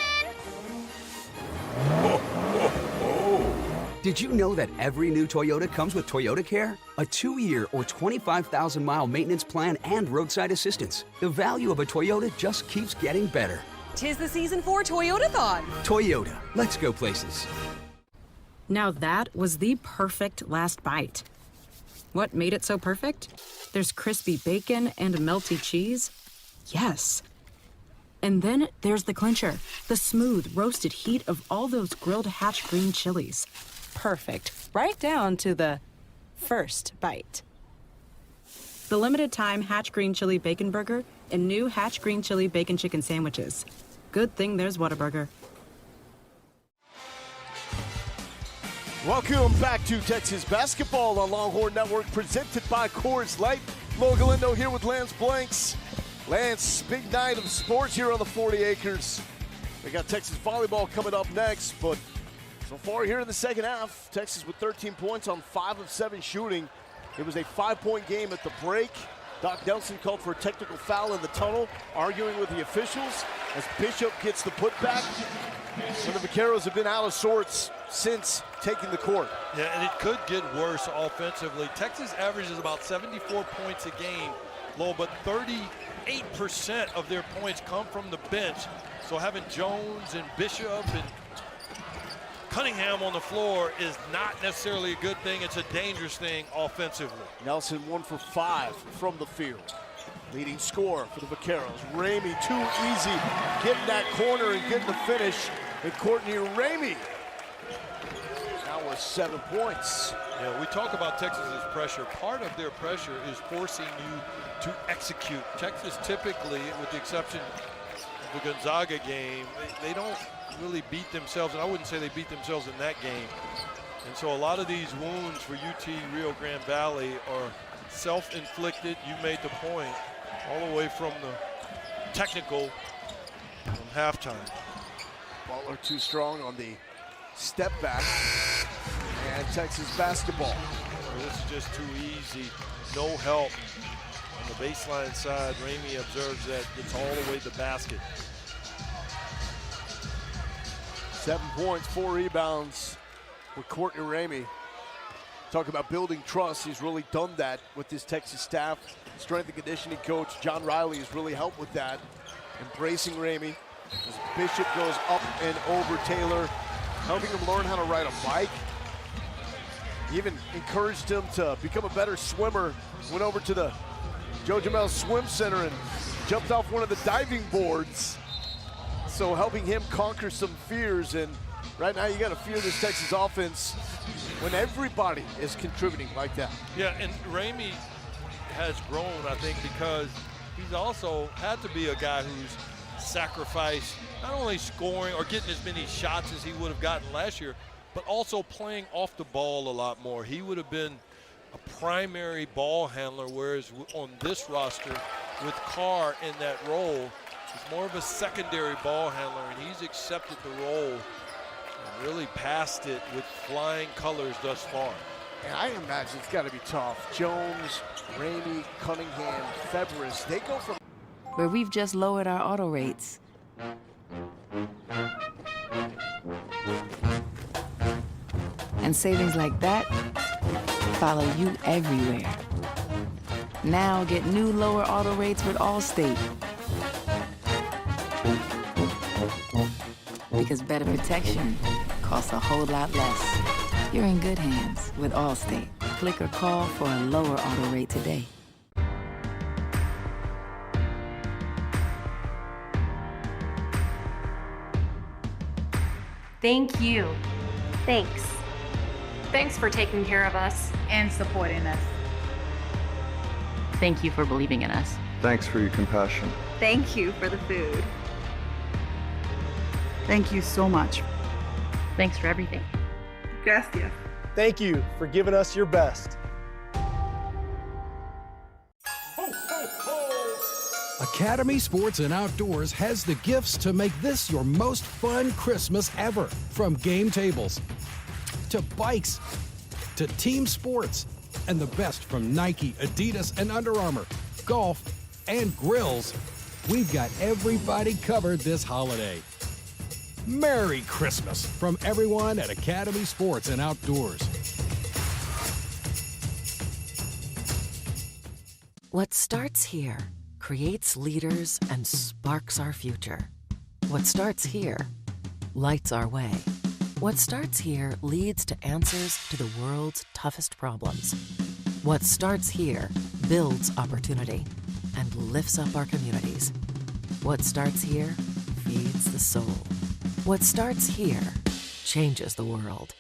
Did you know that every new Toyota comes with Toyota Care? A 2-year or 25,000-mile maintenance plan and roadside assistance. The value of a Toyota just keeps getting better. 'Tis the season for Toyotathon. Toyota, let's go places. Now that was the perfect last bite. What made it so perfect? There's crispy bacon and melty cheese. Yes. And then there's the clincher, the smooth roasted heat of all those grilled Hatch green chilies. Perfect, right down to the first bite. The limited time Hatch Green Chili Bacon Burger and new Hatch Green Chili Bacon Chicken Sandwiches. Good thing there's Whataburger. Welcome back to Texas Basketball on Longhorn Network, presented by Coors Light. Mo Galindo here with Lance Blanks. Lance, big night of sports here on the 40 acres. We got Texas volleyball coming up next, but so far here in the second half, Texas with 13 points on 5 of 7 shooting. It was a 5-point game at the break. Doc Nelson called for a technical foul in the tunnel, arguing with the officials as Bishop gets the putback. And the Vaqueros have been out of sorts since taking the court. Yeah, and it could get worse offensively. Texas averages about 74 points a game, low, but 38% of their points come from the bench. So having Jones and Bishop and Cunningham on the floor is not necessarily a good thing. It's a dangerous thing offensively. Nelson 1 for 5 from the field. Leading scorer for the Vaqueros. Ramey too easy, getting that corner and getting the finish. And Courtney Ramey now with 7 points. Yeah, we talk about Texas's pressure. Part of their pressure is forcing you to execute. Texas typically, with the exception of the Gonzaga game, they don't really beat themselves, and I wouldn't say they beat themselves in that game. And so a lot of these wounds for UT Rio Grande Valley are self-inflicted. You made the point, all the way from the technical from halftime. Butler too strong on the step back. And Texas basketball. Well, this is just too easy. No help on the baseline side. Ramey observes that it's all the way to the basket. 7 points, 4 rebounds with Courtney Ramey. Talk about building trust. He's really done that with his Texas staff. Strength and conditioning coach John Riley has really helped with that. Embracing Ramey as Bishop goes up and over Taylor, helping him learn how to ride a bike. He even encouraged him to become a better swimmer. Went over to the Joe Jamel Swim Center and jumped off one of the diving boards. So helping him conquer some fears. And right now you got to fear this Texas offense when everybody is contributing like that. Yeah, and Ramey has grown, I think, because he's also had to be a guy who's sacrificed not only scoring or getting as many shots as he would have gotten last year, but also playing off the ball a lot more. He would have been a primary ball handler, whereas on this roster with Carr in that role, he's more of a secondary ball handler, and he's accepted the role and really passed it with flying colors thus far. And I imagine it's got to be tough. Jones, Ramey, Cunningham, Febres, they go from where we've just lowered our auto rates. And savings like that follow you everywhere. Now get new lower auto rates with Allstate. Because better protection costs a whole lot less. You're in good hands with Allstate. Click or call for a lower auto rate today. Thank you. Thanks. Thanks for taking care of us and supporting us. Thank you for believing in us. Thanks for your compassion. Thank you for the food. Thank you so much. Thanks for everything. Gracias. Thank you for giving us your best. Academy Sports and Outdoors has the gifts to make this your most fun Christmas ever. From game tables, to bikes, to team sports, and the best from Nike, Adidas, and Under Armour, golf, and grills. We've got everybody covered this holiday. Merry Christmas from everyone at Academy Sports and Outdoors. What starts here creates leaders and sparks our future. What starts here lights our way. What starts here leads to answers to the world's toughest problems. What starts here builds opportunity and lifts up our communities. What starts here feeds the soul. What starts here changes the world.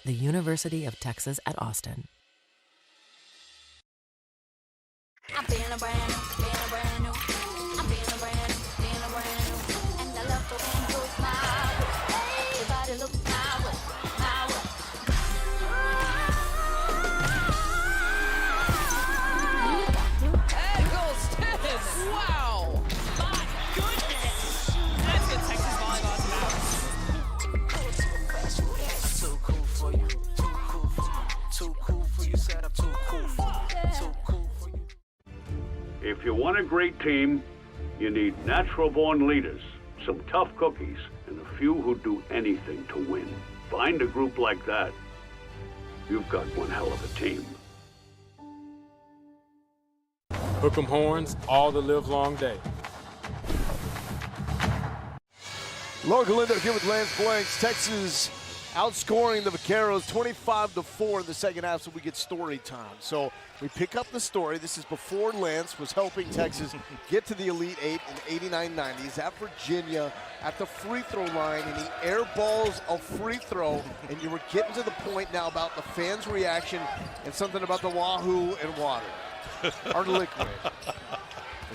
The University of Texas at Austin. I'm feeling brand new, feeling brand new. I'm feeling brand new, feeling brand new. And I love the way you smile. Everybody look my way, my way. Eggleston! Wow! My goodness! That's good Texas volleyball about. Too cool for you, too cool for you, too cool for you. Said I'm too cool for you, too cool for you. If you want a great team, you need natural-born leaders, some tough cookies, and a few who do anything to win. Find a group like that, you've got one hell of a team. Hook 'em horns all the live long day. Laura Galindo here with Lance Blanks. Texas outscoring the Vaqueros 25-4 in the second half, so we get story time. So we pick up the story. This is before Lance was helping Texas get to the Elite Eight in 89-90. He's at Virginia at the free throw line, and he airballs a free throw, and you were getting to the point now about the fans' reaction and something about the Wahoo and water, or liquid.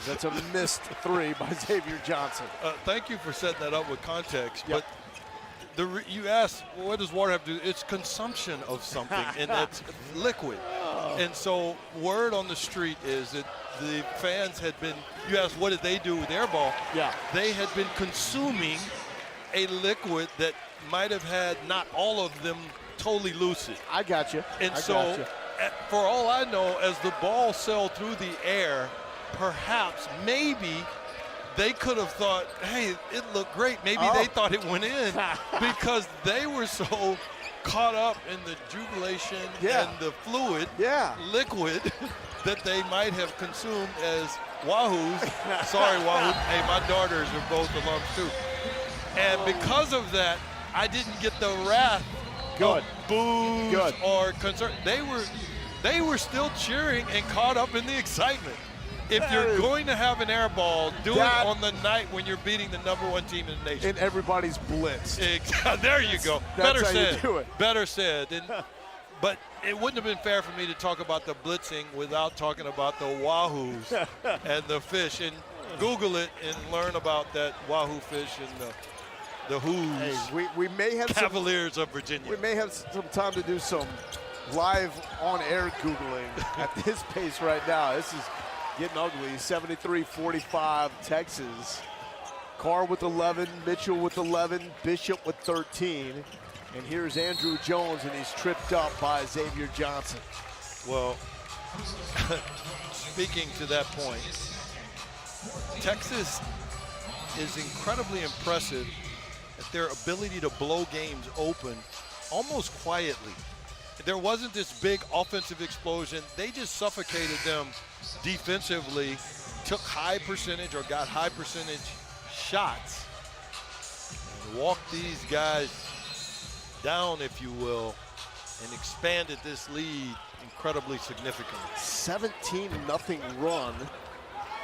That's a missed three by Xavier Johnson. Thank you for setting that up with context. Yep. But you asked, well, what does water have to do? It's consumption of something, and that's liquid. And so word on the street is that the fans had been, you asked what did they do with their ball? Yeah. They had been consuming a liquid that might have had not all of them totally lucid. I got you. And I so, got you. for all I know, as the ball sailed through the air, perhaps, maybe, they could have thought, hey, it looked great. Maybe they thought it went in because they were so caught up in the jubilation and the fluid, liquid, that they might have consumed as Wahoos. Sorry, Wahoo. Hey, my daughters are both alums too. And because of that, I didn't get the wrath of boos or concern. They were still cheering and caught up in the excitement. If you're going to have an air ball, do it on the night when you're beating the #1 team in the nation. And everybody's blitzed. There you go. That's Better how said. you do it. Better said. But it wouldn't have been fair for me to talk about the blitzing without talking about the Wahoos and the fish. And Google it and learn about that Wahoo fish and the Whoos. Hey, we may have Cavaliers of Virginia. We may have some time to do some live on-air Googling at this pace right now. This is getting ugly. 73-45 Texas. Carr with 11, Mitchell with 11, Bishop with 13. And here's Andrew Jones, and he's tripped up by Xavier Johnson. Well, speaking to that point, Texas is incredibly impressive at their ability to blow games open almost quietly. There wasn't this big offensive explosion. They just suffocated them defensively, took high percentage or got high percentage shots, and walked these guys down, if you will, and expanded this lead incredibly significantly. 17-0 run.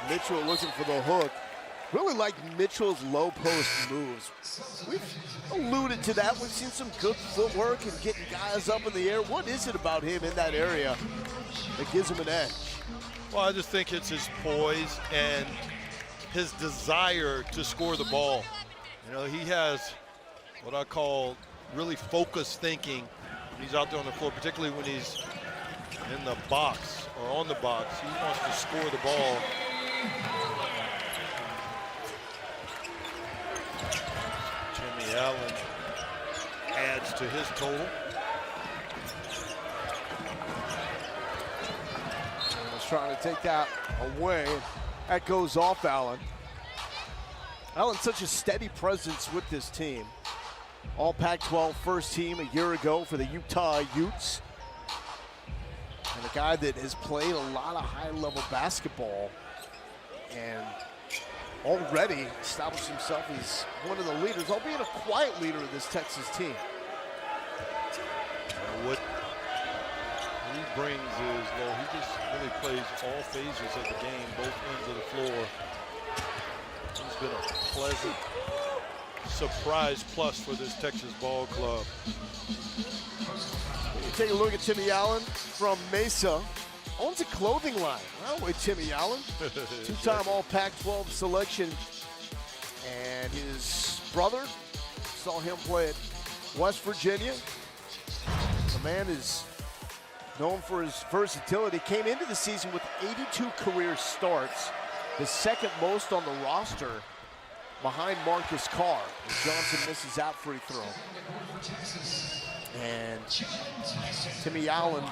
Mitchell looking for the hook. Really like Mitchell's low post moves. We've alluded to that. We've seen some good footwork and getting guys up in the air. What is it about him in that area that gives him an edge? Well, I just think it's his poise and his desire to score the ball. You know, he has what I call really focused thinking when he's out there on the floor, particularly when he's in the box or on the box. He wants to score the ball. Jimmy Allen adds to his total. Was trying to take that away. That goes off Allen. Allen's such a steady presence with this team. All Pac-12 first team a year ago for the Utah Utes. And a guy that has played a lot of high-level basketball and already established himself as one of the leaders, albeit a quiet leader of this Texas team. What he brings is, well, he just really plays all phases of the game, both ends of the floor. He's been a pleasant surprise plus for this Texas ball club. Take a look at Timmy Allen from Mesa. Owns a clothing line. Well, with Timmy Allen, two-time All Pac-12 selection. And his brother, saw him play at West Virginia. The man is known for his versatility. Came into the season with 82 career starts, the second most on the roster behind Marcus Carr. Johnson misses that free throw. And Timmy Allen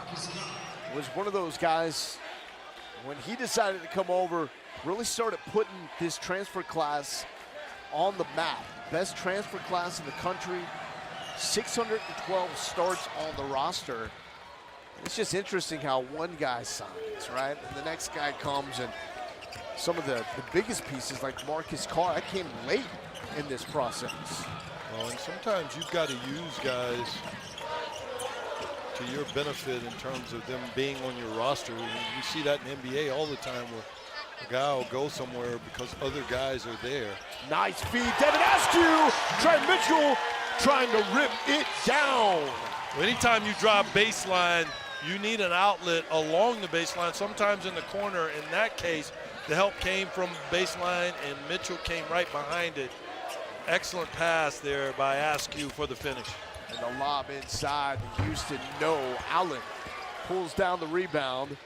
was one of those guys, when he decided to come over, really started putting this transfer class on the map. Best transfer class in the country, 612 starts on the roster. It's just interesting how one guy signs, right? And the next guy comes, and some of the biggest pieces like Marcus Carr, that came late in this process. Well, and sometimes you've got to use guys to your benefit in terms of them being on your roster. And you see that in the NBA all the time where a guy will go somewhere because other guys are there. Nice feed, Devin Askew. Trey Mitchell trying to rip it down. Well, anytime you drive baseline, you need an outlet along the baseline, sometimes in the corner. In that case, the help came from baseline, and Mitchell came right behind it. Excellent pass there by Askew for the finish. And the lob inside, Houston, no. Allen pulls down the rebound,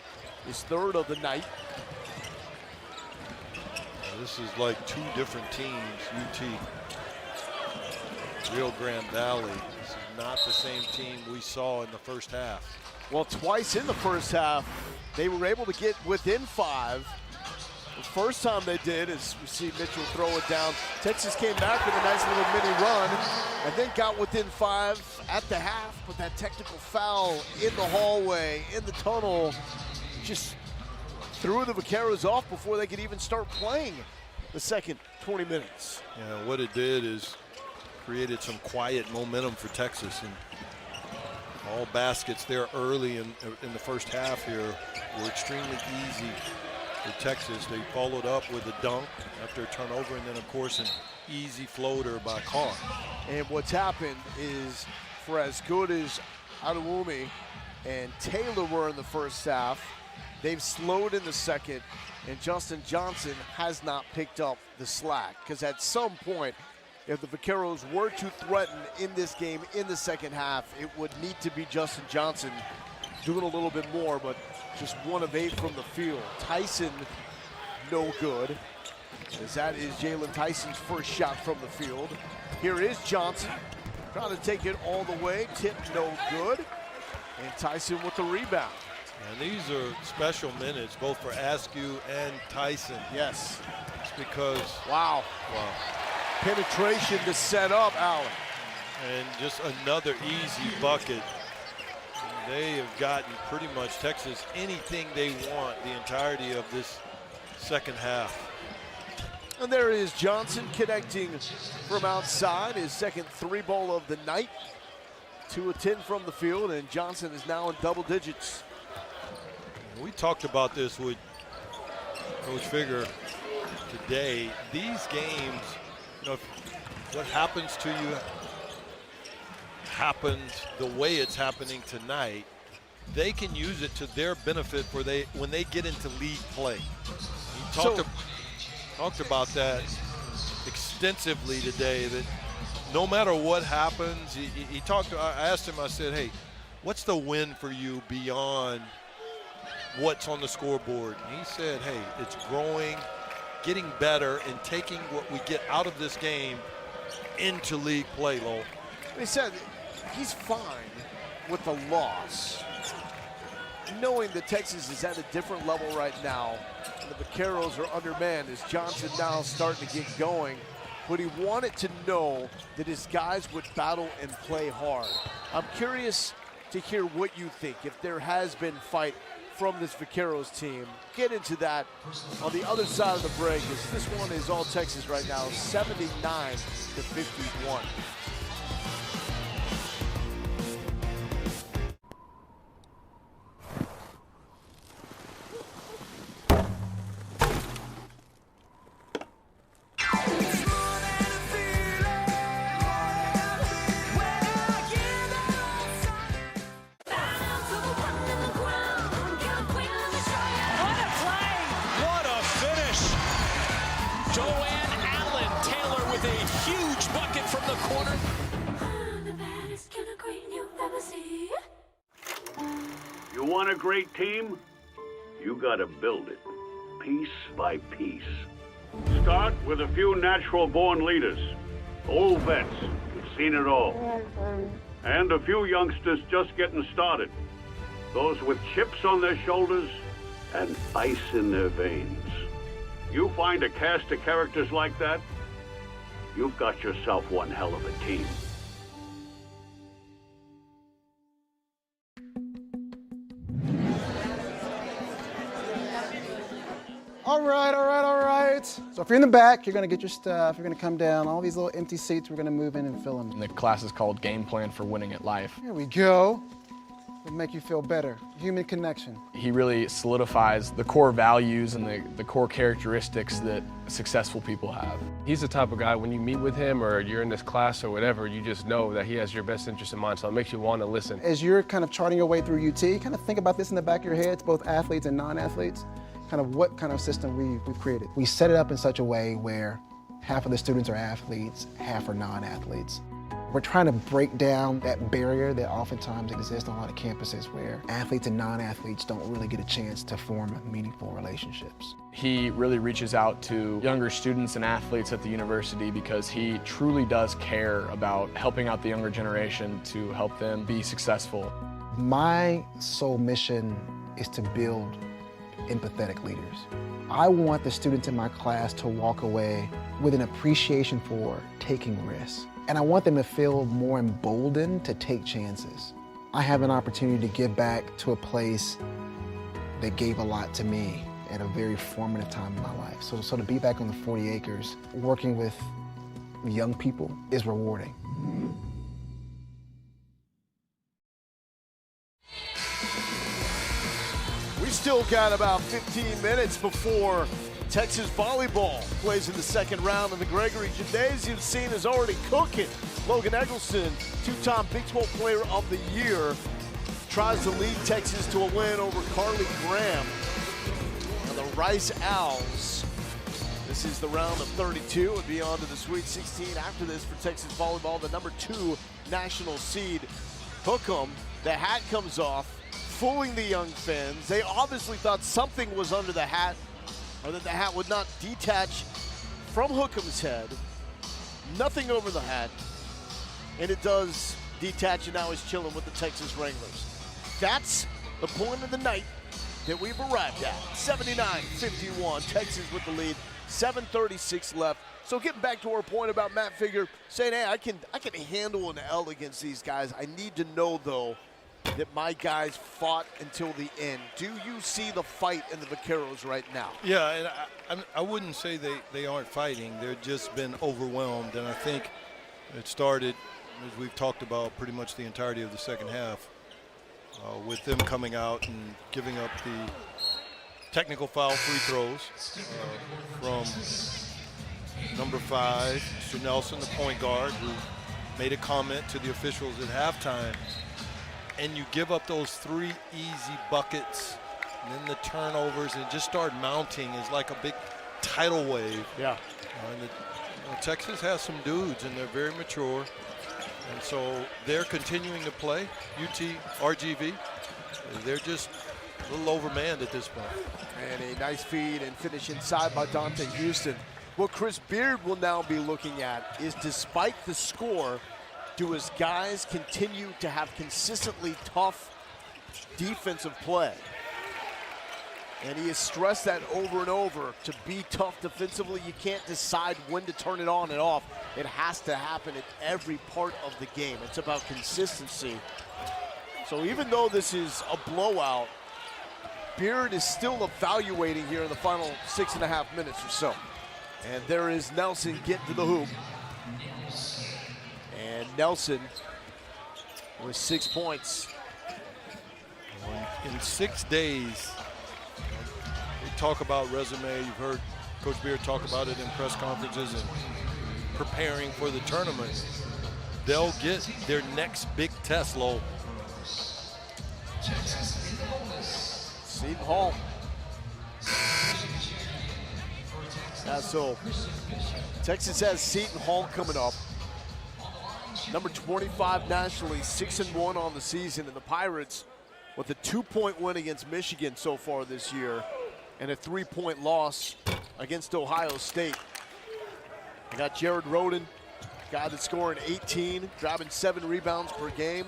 his third of the night. This is like two different teams, UT. Rio Grande Valley. This is not the same team we saw in the first half. Well, twice in the first half, they were able to get within 5. The first time they did, as we see Mitchell throw it down, Texas came back with a nice little mini run and then got within 5 at the half, but that technical foul in the hallway, in the tunnel, just threw the Vaqueros off before they could even start playing the second 20 minutes. Yeah, what it did is created some quiet momentum for Texas, and all baskets there early in the first half here were extremely easy for Texas. They followed up with a dunk after a turnover, and then of course an easy floater by Carr. And what's happened is, for as good as Adewumi and Taylor were in the first half, they've slowed in the second, and Justin Johnson has not picked up the slack. Because at some point, if the Vaqueros were to threaten in this game in the second half, it would need to be Justin Johnson doing a little bit more, but just 1 of 8 from the field. Tyson, no good, as that is Jalen Tyson's first shot from the field. Here is Johnson, trying to take it all the way, tip no good, and Tyson with the rebound. And these are special minutes, both for Askew and Tyson. Yes. It's because, wow. Penetration to set up Allen. And just another easy bucket. They have gotten pretty much Texas anything they want the entirety of this second half. And there is Johnson connecting from outside, his second 3-ball of the night. 2 of 10 from the field, and Johnson is now in double digits. We talked about this with Coach Figger today. These games, you know, what happens to you happens the way it's happening tonight. They can use it to their benefit when they get into league play. He talked about that extensively today, that no matter what happens, I asked him, I said, hey, what's the win for you beyond what's on the scoreboard? And he said, hey, it's growing, getting better, and taking what we get out of this game into league play, Lowell. He said he's fine with the loss, knowing that Texas is at a different level right now, and the Vaqueros are undermanned as Johnson now starting to get going. But he wanted to know that his guys would battle and play hard. I'm curious to hear what you think, if there has been fight from this Vaqueros team. Get into that on the other side of the break, as this one is all Texas right now, 79-51. You want a great team? You gotta build it, piece by piece. Start with a few natural-born leaders, old vets who've seen it all, and a few youngsters just getting started. Those with chips on their shoulders and ice in their veins. You find a cast of characters like that, you've got yourself one hell of a team. All right. So if you're in the back, you're gonna get your stuff, you're gonna come down. All these little empty seats, we're gonna move in and fill them. And the class is called Game Plan for Winning at Life. Here we go. It'll make you feel better. Human connection. He really solidifies the core values and the core characteristics that successful people have. He's the type of guy, when you meet with him or you're in this class or whatever, you just know that he has your best interest in mind, so it makes you want to listen. As you're kind of charting your way through UT, kind of think about this in the back of your heads, both athletes and non-athletes, kind of what kind of system we've created. We set it up in such a way where half of the students are athletes, half are non-athletes. We're trying to break down that barrier that oftentimes exists on a lot of campuses where athletes and non-athletes don't really get a chance to form meaningful relationships. He really reaches out to younger students and athletes at the university because he truly does care about helping out the younger generation to help them be successful. My sole mission is to build empathetic leaders. I want the students in my class to walk away with an appreciation for taking risks. And I want them to feel more emboldened to take chances. I have an opportunity to give back to a place that gave a lot to me at a very formative time in my life. So to be back on the 40 acres, working with young people is rewarding. We still got about 15 minutes before Texas volleyball plays in the second round, and the Gregory Gymnasium scene is already cooking. Logan Eggleston, two-time Big 12 Player of the Year, tries to lead Texas to a win over Carly Graham and the Rice Owls. This is the round of 32. Would be on to the Sweet 16 after this for Texas volleyball. The number 2 national seed, Hookham. The hat comes off, fooling the young fans. They obviously thought something was under the hat, or that the hat would not detach from Hookham's head. Nothing over the hat, and it does detach, and now he's chilling with the Texas Wranglers. That's the point of the night that we've arrived at. 79-51, Texas with the lead, 7:36 left. So getting back to our point about Matt Figure saying, hey, I can handle an L against these guys. I need to know, though, that my guys fought until the end. Do you see the fight in the Vaqueros right now? Yeah, and I wouldn't say they aren't fighting. They've just been overwhelmed, and I think it started, as we've talked about, pretty much the entirety of the second half, with them coming out and giving up the technical foul free throws from number 5, Mr. Nelson, the point guard, who made a comment to the officials at halftime. And you give up those 3 easy buckets, and then the turnovers, and just start mounting is like a big tidal wave. Yeah. Texas has some dudes, and they're very mature. And so they're continuing to play. UT, RGV, they're just a little overmanned at this point. And a nice feed and finish inside by Dante Houston. What Chris Beard will now be looking at is, despite the score, do his guys continue to have consistently tough defensive play? And he has stressed that over and over. To be tough defensively, you can't decide when to turn it on and off. It has to happen at every part of the game. It's about consistency. So even though this is a blowout, Beard is still evaluating here in the final 6.5 minutes or so. And there is Nelson getting to the hoop. And Nelson with 6 points. In 6 days, we talk about resume. You've heard Coach Beard talk about it in press conferences and preparing for the tournament. They'll get their next big test, Lowell. Seton Hall. Yeah, so Texas has Seton Hall coming up. Number 25 nationally, 6-1 on the season, and the Pirates with a 2-point win against Michigan so far this year and a 3-point loss against Ohio State. They got Jared Roden, guy that's scoring 18, grabbing 7 rebounds per game,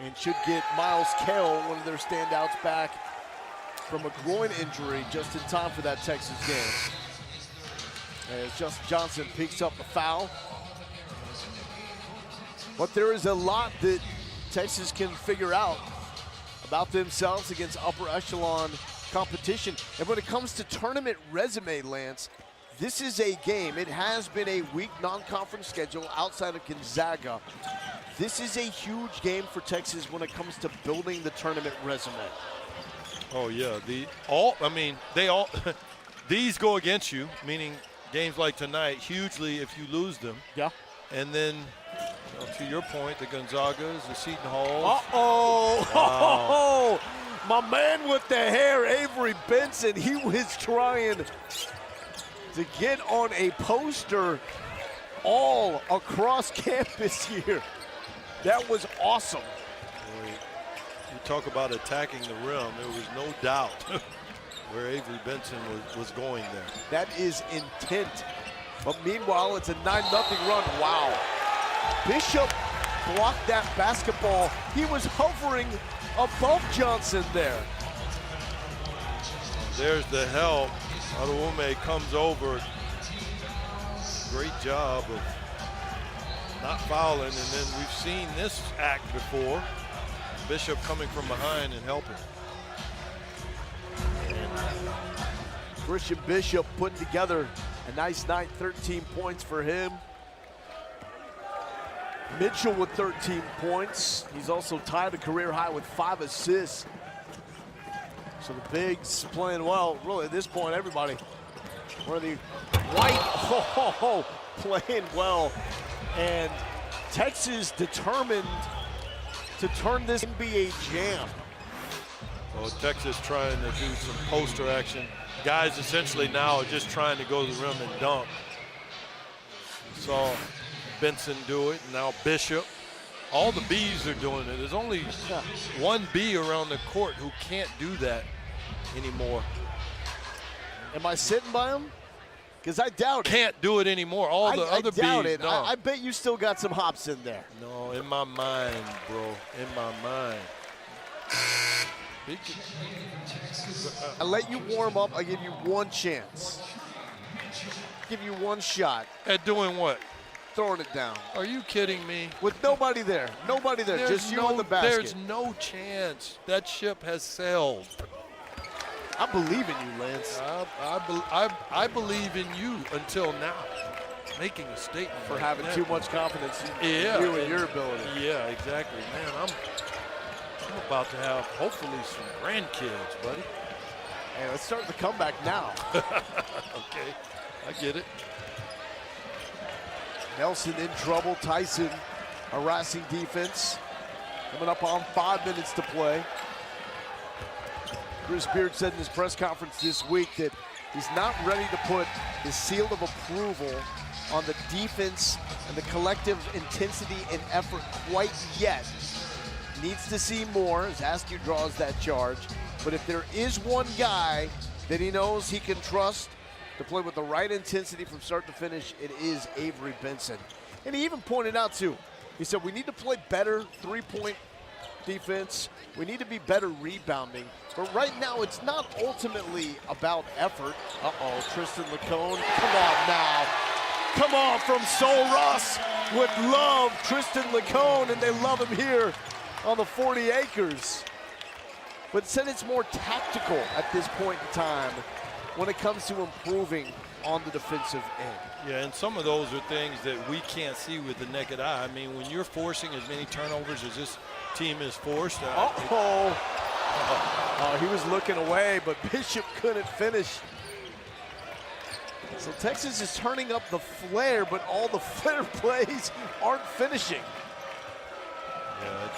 and should get Miles Kell, one of their standouts, back from a groin injury just in time for that Texas game. As Justin Johnson picks up the foul. But there is a lot that Texas can figure out about themselves against upper echelon competition. And when it comes to tournament resume, Lance, this is a game. It has been a weak non-conference schedule outside of Gonzaga. This is a huge game for Texas when it comes to building the tournament resume. Oh yeah, these go against you, meaning games like tonight, hugely if you lose them. Yeah. And then, to your point, the Gonzagas, the Seton Halls. Uh-oh. Wow. My man with the hair, Avery Benson, he was trying to get on a poster all across campus here. That was awesome. You talk about attacking the rim. There was no doubt where Avery Benson was going there. That is intent. But meanwhile, it's a 9-0 run. Wow. Bishop blocked that basketball. He was hovering above Johnson there. There's the help. Adewume comes over. Great job of not fouling, and then we've seen this act before. Bishop coming from behind and helping. Christian Bishop putting together a nice night, 13 points for him. Mitchell with 13 points. He's also tied a career high with 5 assists. So the bigs playing well. Really, at this point, everybody. Where the White playing well. And Texas determined to turn this NBA jam. Well, Texas trying to do some poster action. Guys essentially now are just trying to go to the rim and dunk. Saw Benson do it, and now Bishop. All the Bs are doing it. There's only one B around the court who can't do that anymore. Am I sitting by him? Because I doubt it. Can't do it anymore. All the other Bs, doubt it. no. I bet you still got some hops in there. No, in my mind, bro. In my mind. I let you warm up. I give you one chance. Give you one shot. At doing what? Throwing it down. Are you kidding me? With nobody there. Nobody there. There's just you in the basket. There's no chance. That ship has sailed. I believe in you, Lance. I believe in you until now. Making a statement for like having that. too much confidence in you and your ability. Yeah, exactly. Man, I'm about to have hopefully some grandkids, buddy. Hey, let's start the comeback now. Okay, I get it. Nelson in trouble. Tyson harassing defense. Coming up on 5 minutes to play. Chris Beard said in his press conference this week that he's not ready to put his seal of approval on the defense and the collective intensity and effort quite yet. Needs to see more as Askew draws that charge. But if there is one guy that he knows he can trust to play with the right intensity from start to finish, it is Avery Benson. And he even pointed out too, he said we need to play better three-point defense. We need to be better rebounding. But right now, it's not ultimately about effort. Uh-oh, Tristan LeCone, come on now. Come on from Sol Ross would love Tristan LeCone, and they love him here on the 40 acres. But said it's more tactical at this point in time when it comes to improving on the defensive end. Yeah, and some of those are things that we can't see with the naked eye. I mean, when you're forcing as many turnovers as this team is forced. He was looking away, but Bishop couldn't finish. So Texas is turning up the flare, but all the flare plays aren't finishing. Yeah,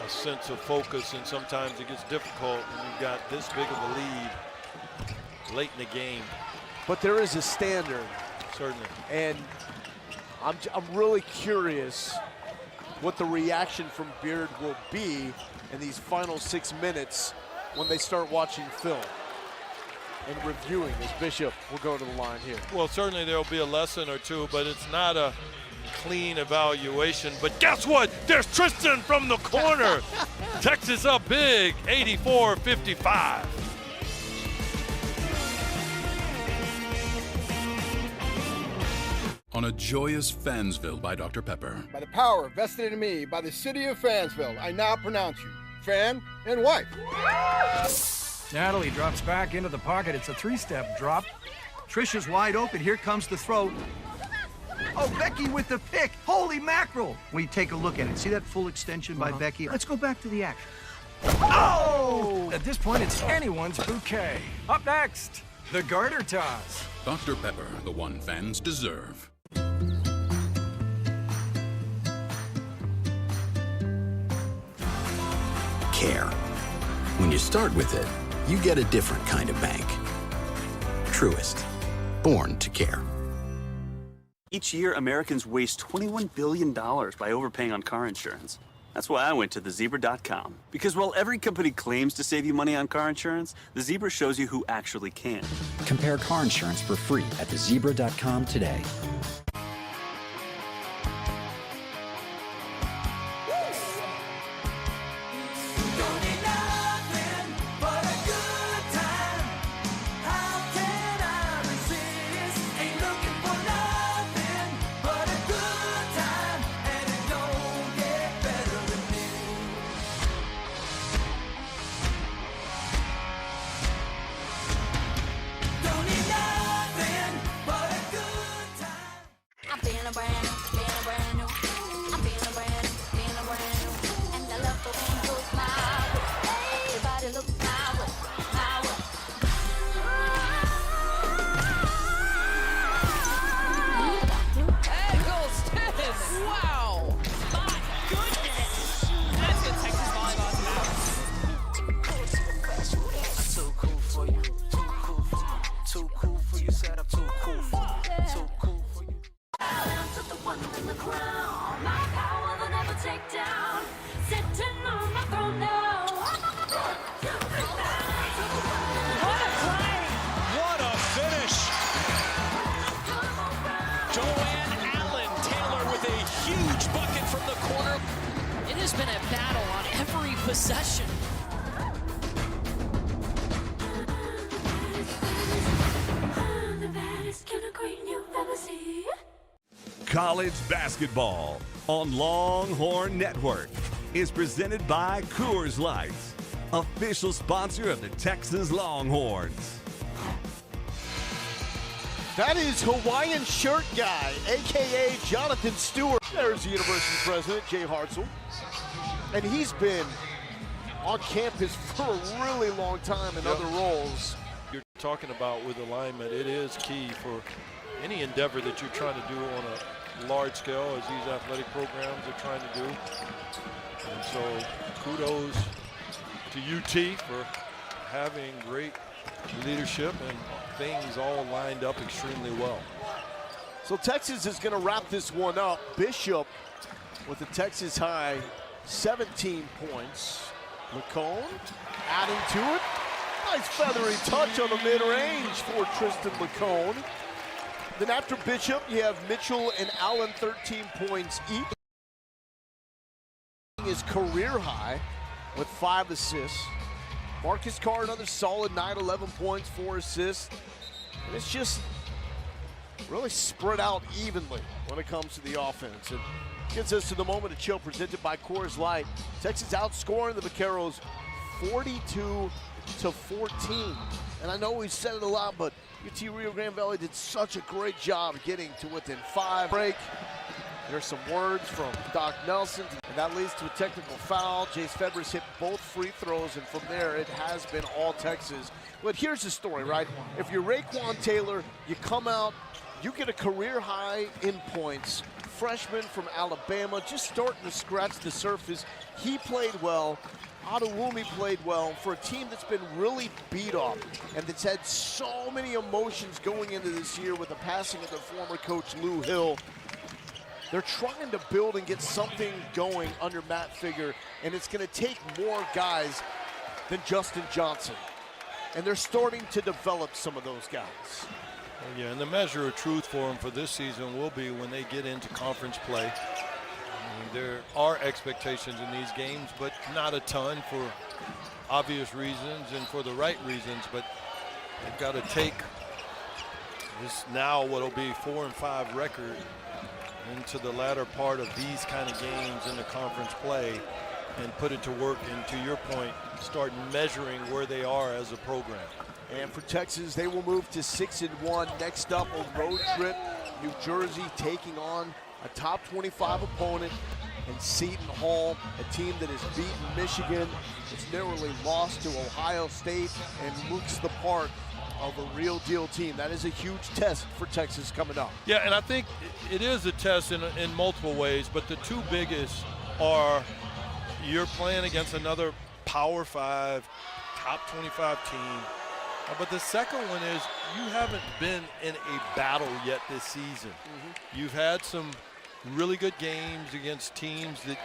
it's a sense of focus, and sometimes it gets difficult when you've got this big of a lead late in the game. But there is a standard. Certainly. And I'm really curious what the reaction from Beard will be in these final 6 minutes when they start watching film and reviewing as Bishop will go to the line here. Well, certainly there'll be a lesson or two, but it's not a clean evaluation. But guess what? There's Tristan from the corner. Texas up big, 84-55. On a joyous Fansville by Dr. Pepper. By the power vested in me by the city of Fansville, I now pronounce you fan and wife. Natalie drops back into the pocket. It's a three-step drop. Trish is wide open. Here comes the throw. Oh, Becky with the pick. Holy mackerel. When you take a look at it, see that full extension by Becky? Let's go back to the action. Oh! At this point, it's anyone's bouquet. Up next, the garter toss. Dr. Pepper, the one fans deserve. Care. When you start with it, you get a different kind of bank. Truist. Born to care. Each year, Americans waste $21 billion by overpaying on car insurance. That's why I went to thezebra.com. Because while every company claims to save you money on car insurance, the Zebra shows you who actually can. Compare car insurance for free at thezebra.com today. Been a battle on every possession. College basketball on Longhorn Network is presented by Coors Light, official sponsor of the Texas Longhorns. That is Hawaiian shirt guy, a.k.a. Jonathan Stewart. There's the university president, Jay Hartzell. And he's been on campus for a really long time in other roles. You're talking about with alignment, it is key for any endeavor that you're trying to do on a large scale, as these athletic programs are trying to do. And so kudos to UT for having great leadership and things all lined up extremely well. So Texas is going to wrap this one up. Bishop with the Texas high 17 points. McCone adding to it. Nice feathery touch on the mid-range for Tristan McCone. Then after Bishop, you have Mitchell and Allen, 13 points each. His career high with 5 assists. Marcus Carr, another solid night, 11 points, 4 assists. And it's just really spread out evenly when it comes to the offense. And gets us to the moment of chill presented by Coors Light. Texas outscoring the Vaqueros 42-14. And I know we've said it a lot, but UT Rio Grande Valley did such a great job getting to within 5. Break. There's some words from Doc Nelson, and that leads to a technical foul. Jace Febres hit both free throws, and from there it has been all Texas. But here's the story, right? If you're Raekwon Taylor, you come out, you get a career high in points. Freshman from Alabama, just starting to scratch the surface. He played well. Adewumi played well for a team that's been really beat up and that's had so many emotions going into this year with the passing of their former coach Lou Hill. They're trying to build and get something going under Matt Figger, and it's going to take more guys than Justin Johnson. And they're starting to develop some of those guys. Well, yeah, and the measure of truth for them for this season will be when they get into conference play. I mean, there are expectations in these games, but not a ton for obvious reasons and for the right reasons. But they've got to take this now what'll be 4-5 record into the latter part of these kind of games in the conference play and put it to work, and to your point, start measuring where they are as a program. And for Texas, they will move to 6-1. Next up, a road trip, New Jersey taking on a top 25 opponent in Seton Hall, a team that has beaten Michigan, it's narrowly lost to Ohio State, and looks the part of a real deal team. That is a huge test for Texas coming up. Yeah, and I think it is a test in multiple ways, but the two biggest are you're playing against another Power 5, top 25 team But the second one is you haven't been in a battle yet this season. You've had some really good games against teams that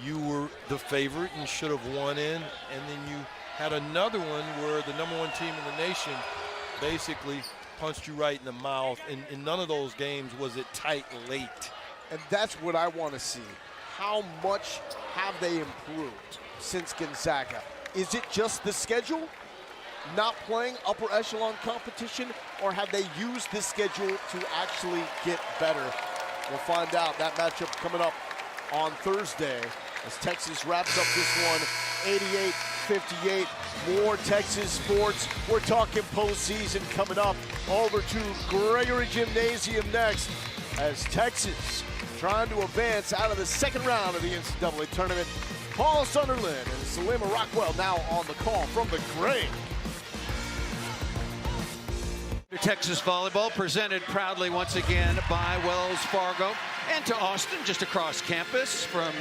you were the favorite and should have won in, and then you had another one where the #1 team in the nation basically punched you right in the mouth. And in none of those games was it tight late. And that's what I want to see. How much have they improved since Gonzaga? Is it just the schedule? Not playing upper echelon competition, or have they used this schedule to actually get better? We'll find out. That matchup coming up on Thursday as Texas wraps up this one 88-58. More Texas sports. We're talking postseason coming up. Over to Gregory Gymnasium next as Texas trying to advance out of the second round of the NCAA tournament. Paul Sunderland and Salima Rockwell now on the call from the Gray. Texas volleyball presented proudly once again by Wells Fargo. And to Austin, just across campus from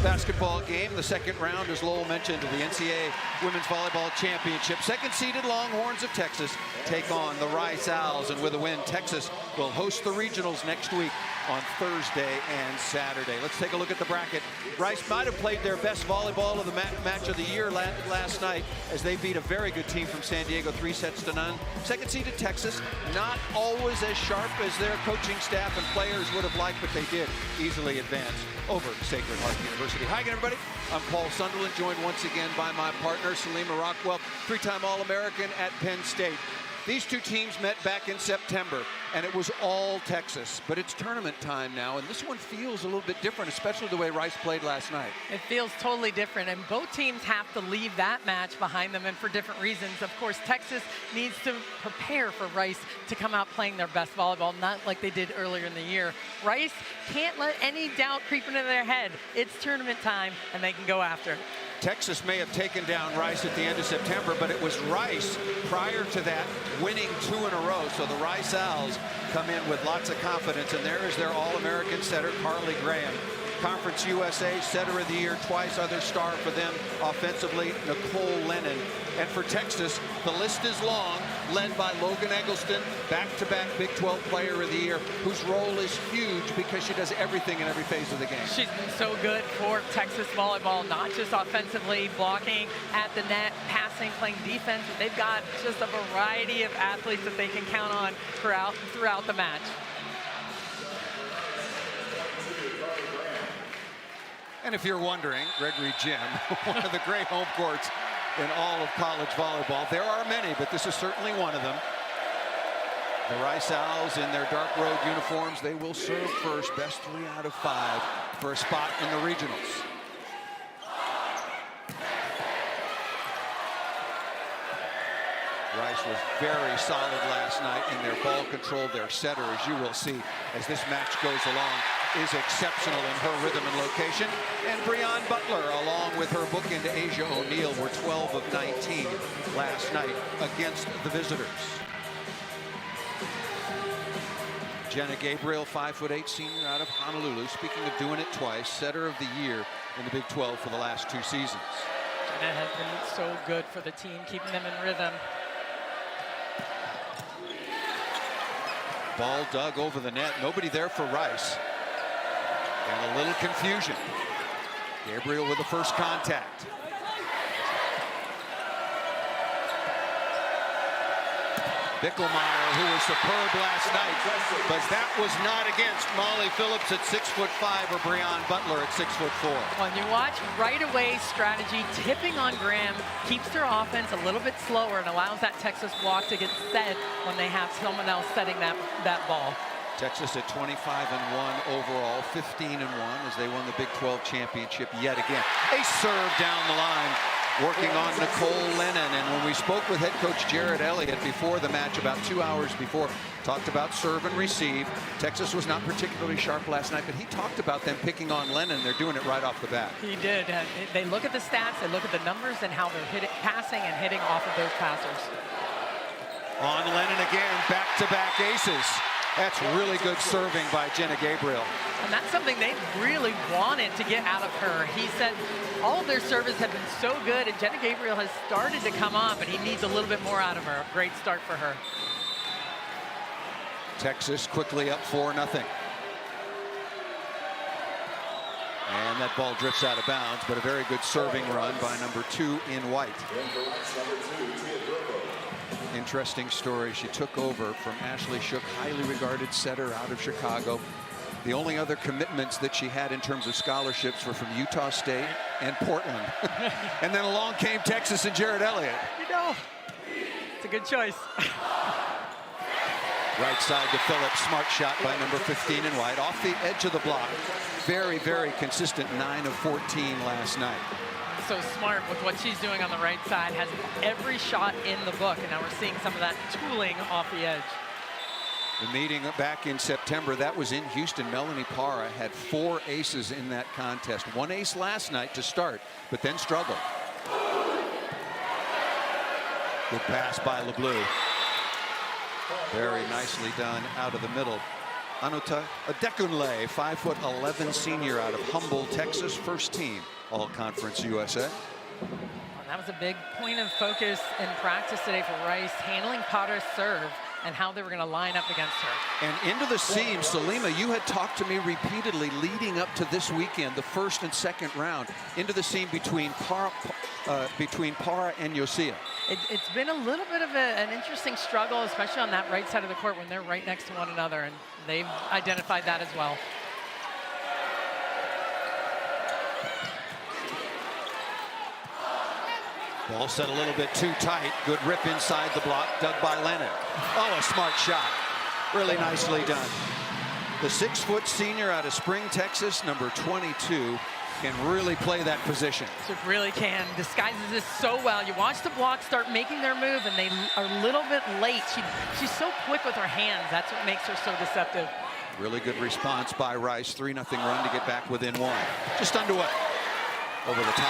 basketball game. The second round, as Lowell mentioned, of the NCAA Women's Volleyball Championship. Second-seeded Longhorns of Texas take on the Rice Owls. And with a win, Texas will host the regionals next week on Thursday and Saturday. Let's take a look at the bracket. Rice might have played their best volleyball of the match of the year last night as they beat a very good team from San Diego 3-0. Second-seeded Texas, not always as sharp as their coaching staff and players would have liked, but they did easily advance over Sacred Heart University. Hi again, everybody. I'm Paul Sunderland, joined once again by my partner, Salima Rockwell, three-time All-American at Penn State. These two teams met back in September, and it was all Texas. But it's tournament time now, and this one feels a little bit different, especially the way Rice played last night. It feels totally different, and both teams have to leave that match behind them, and for different reasons. Of course, Texas needs to prepare for Rice to come out playing their best volleyball, not like they did earlier in the year. Rice can't let any doubt creep into their head. It's tournament time, and they can go after it. Texas may have taken down Rice at the end of September, but it was Rice prior to that winning 2 in a row. So the Rice Owls come in with lots of confidence, and there is their All-American setter, Carly Graham. Conference USA Setter of the Year twice, other star for them offensively, Nicole Lennon. And for Texas, the list is long, led by Logan Eggleston, back-to-back Big 12 Player of the Year, whose role is huge because she does everything in every phase of the game. She's been so good for Texas volleyball, not just offensively, blocking at the net, passing, playing defense. They've got just a variety of athletes that they can count on throughout the match. And if you're wondering, Gregory Gym, one of the great home courts in all of college volleyball. There are many, but this is certainly one of them. The Rice Owls in their dark road uniforms, they will serve first, best 3 out of 5 for a spot in the regionals. Rice was very solid last night in their ball control. Their setter, as you will see as this match goes along, is exceptional in her rhythm and location. And Breon Butler, along with her bookend Asia O'Neal, were 12 of 19 last night against the visitors. Jenna Gabriel, 5'8" senior out of Honolulu. Speaking of doing it twice, setter of the year in the Big 12 for the last 2 seasons. Jenna has been so good for the team, keeping them in rhythm. Ball dug over the net. Nobody there for Rice. And a little confusion. Gabriel with the first contact. Bickelmeyer, who was superb last night, but that was not against Molly Phillips at 6'5" or Breon Butler at 6'4". When you watch right away strategy, tipping on Graham keeps their offense a little bit slower and allows that Texas block to get set when they have someone else setting that ball. Texas at 25-1 overall, 15-1 as they won the Big 12 championship yet again. A serve down the line, working on Nicole Lennon. And when we spoke with head coach Jared Elliott before the match, about 2 hours before, talked about serve and receive. Texas was not particularly sharp last night, but he talked about them picking on Lennon. They're doing it right off the bat. He did. They look at the stats, they look at the numbers and how they're passing and hitting off of those passers. On Lennon again, back-to-back aces. That's really good serving by Jenna Gabriel. And that's something they really wanted to get out of her. He said all of their service had been so good, and Jenna Gabriel has started to come on, but he needs a little bit more out of her. Great start for her. Texas quickly up 4-0. And that ball drifts out of bounds, but a very good serving run by number 2 in white. Interesting story. She took over from Ashley Shook, highly regarded setter out of Chicago. The only other commitments that she had in terms of scholarships were from Utah State and Portland. And then along came Texas and Jared Elliott. You know, it's a good choice. Right side to Phillips. Smart shot by number 15 in white. Off the edge of the block. Very, very consistent. 9 of 14 last night. So smart with what she's doing on the right side. Has every shot in the book. And now we're seeing some of that tooling off the edge. The meeting back in September, that was in Houston. Melanie Parra had 4 aces in that contest. 1 ace last night to start, but then struggled. Good pass by LeBleu. Very nicely done out of the middle. Anuta Adekunle, 5'11" senior out of Humboldt, Texas, first team All-Conference USA. That was a big point of focus in practice today for Rice, handling Potter's serve and how they were going to line up against her. And into the seam, Salima, you had talked to me repeatedly leading up to this weekend, the first and second round, into the seam between Parra and Yosia. It's been a little bit of an interesting struggle, especially on that right side of the court when they're right next to one another, and they've identified that as well. Ball set a little bit too tight. Good rip inside the block, dug by Lennon. Oh, a smart shot. Really nicely done. The 6-foot senior out of Spring, Texas, number 22, can really play that position. She really can. Disguises this so well. You watch the block start making their move, and they are a little bit late. She's so quick with her hands. That's what makes her so deceptive. Really good response by Rice. 3-0 run to get back within 1. Just underway. Over the top.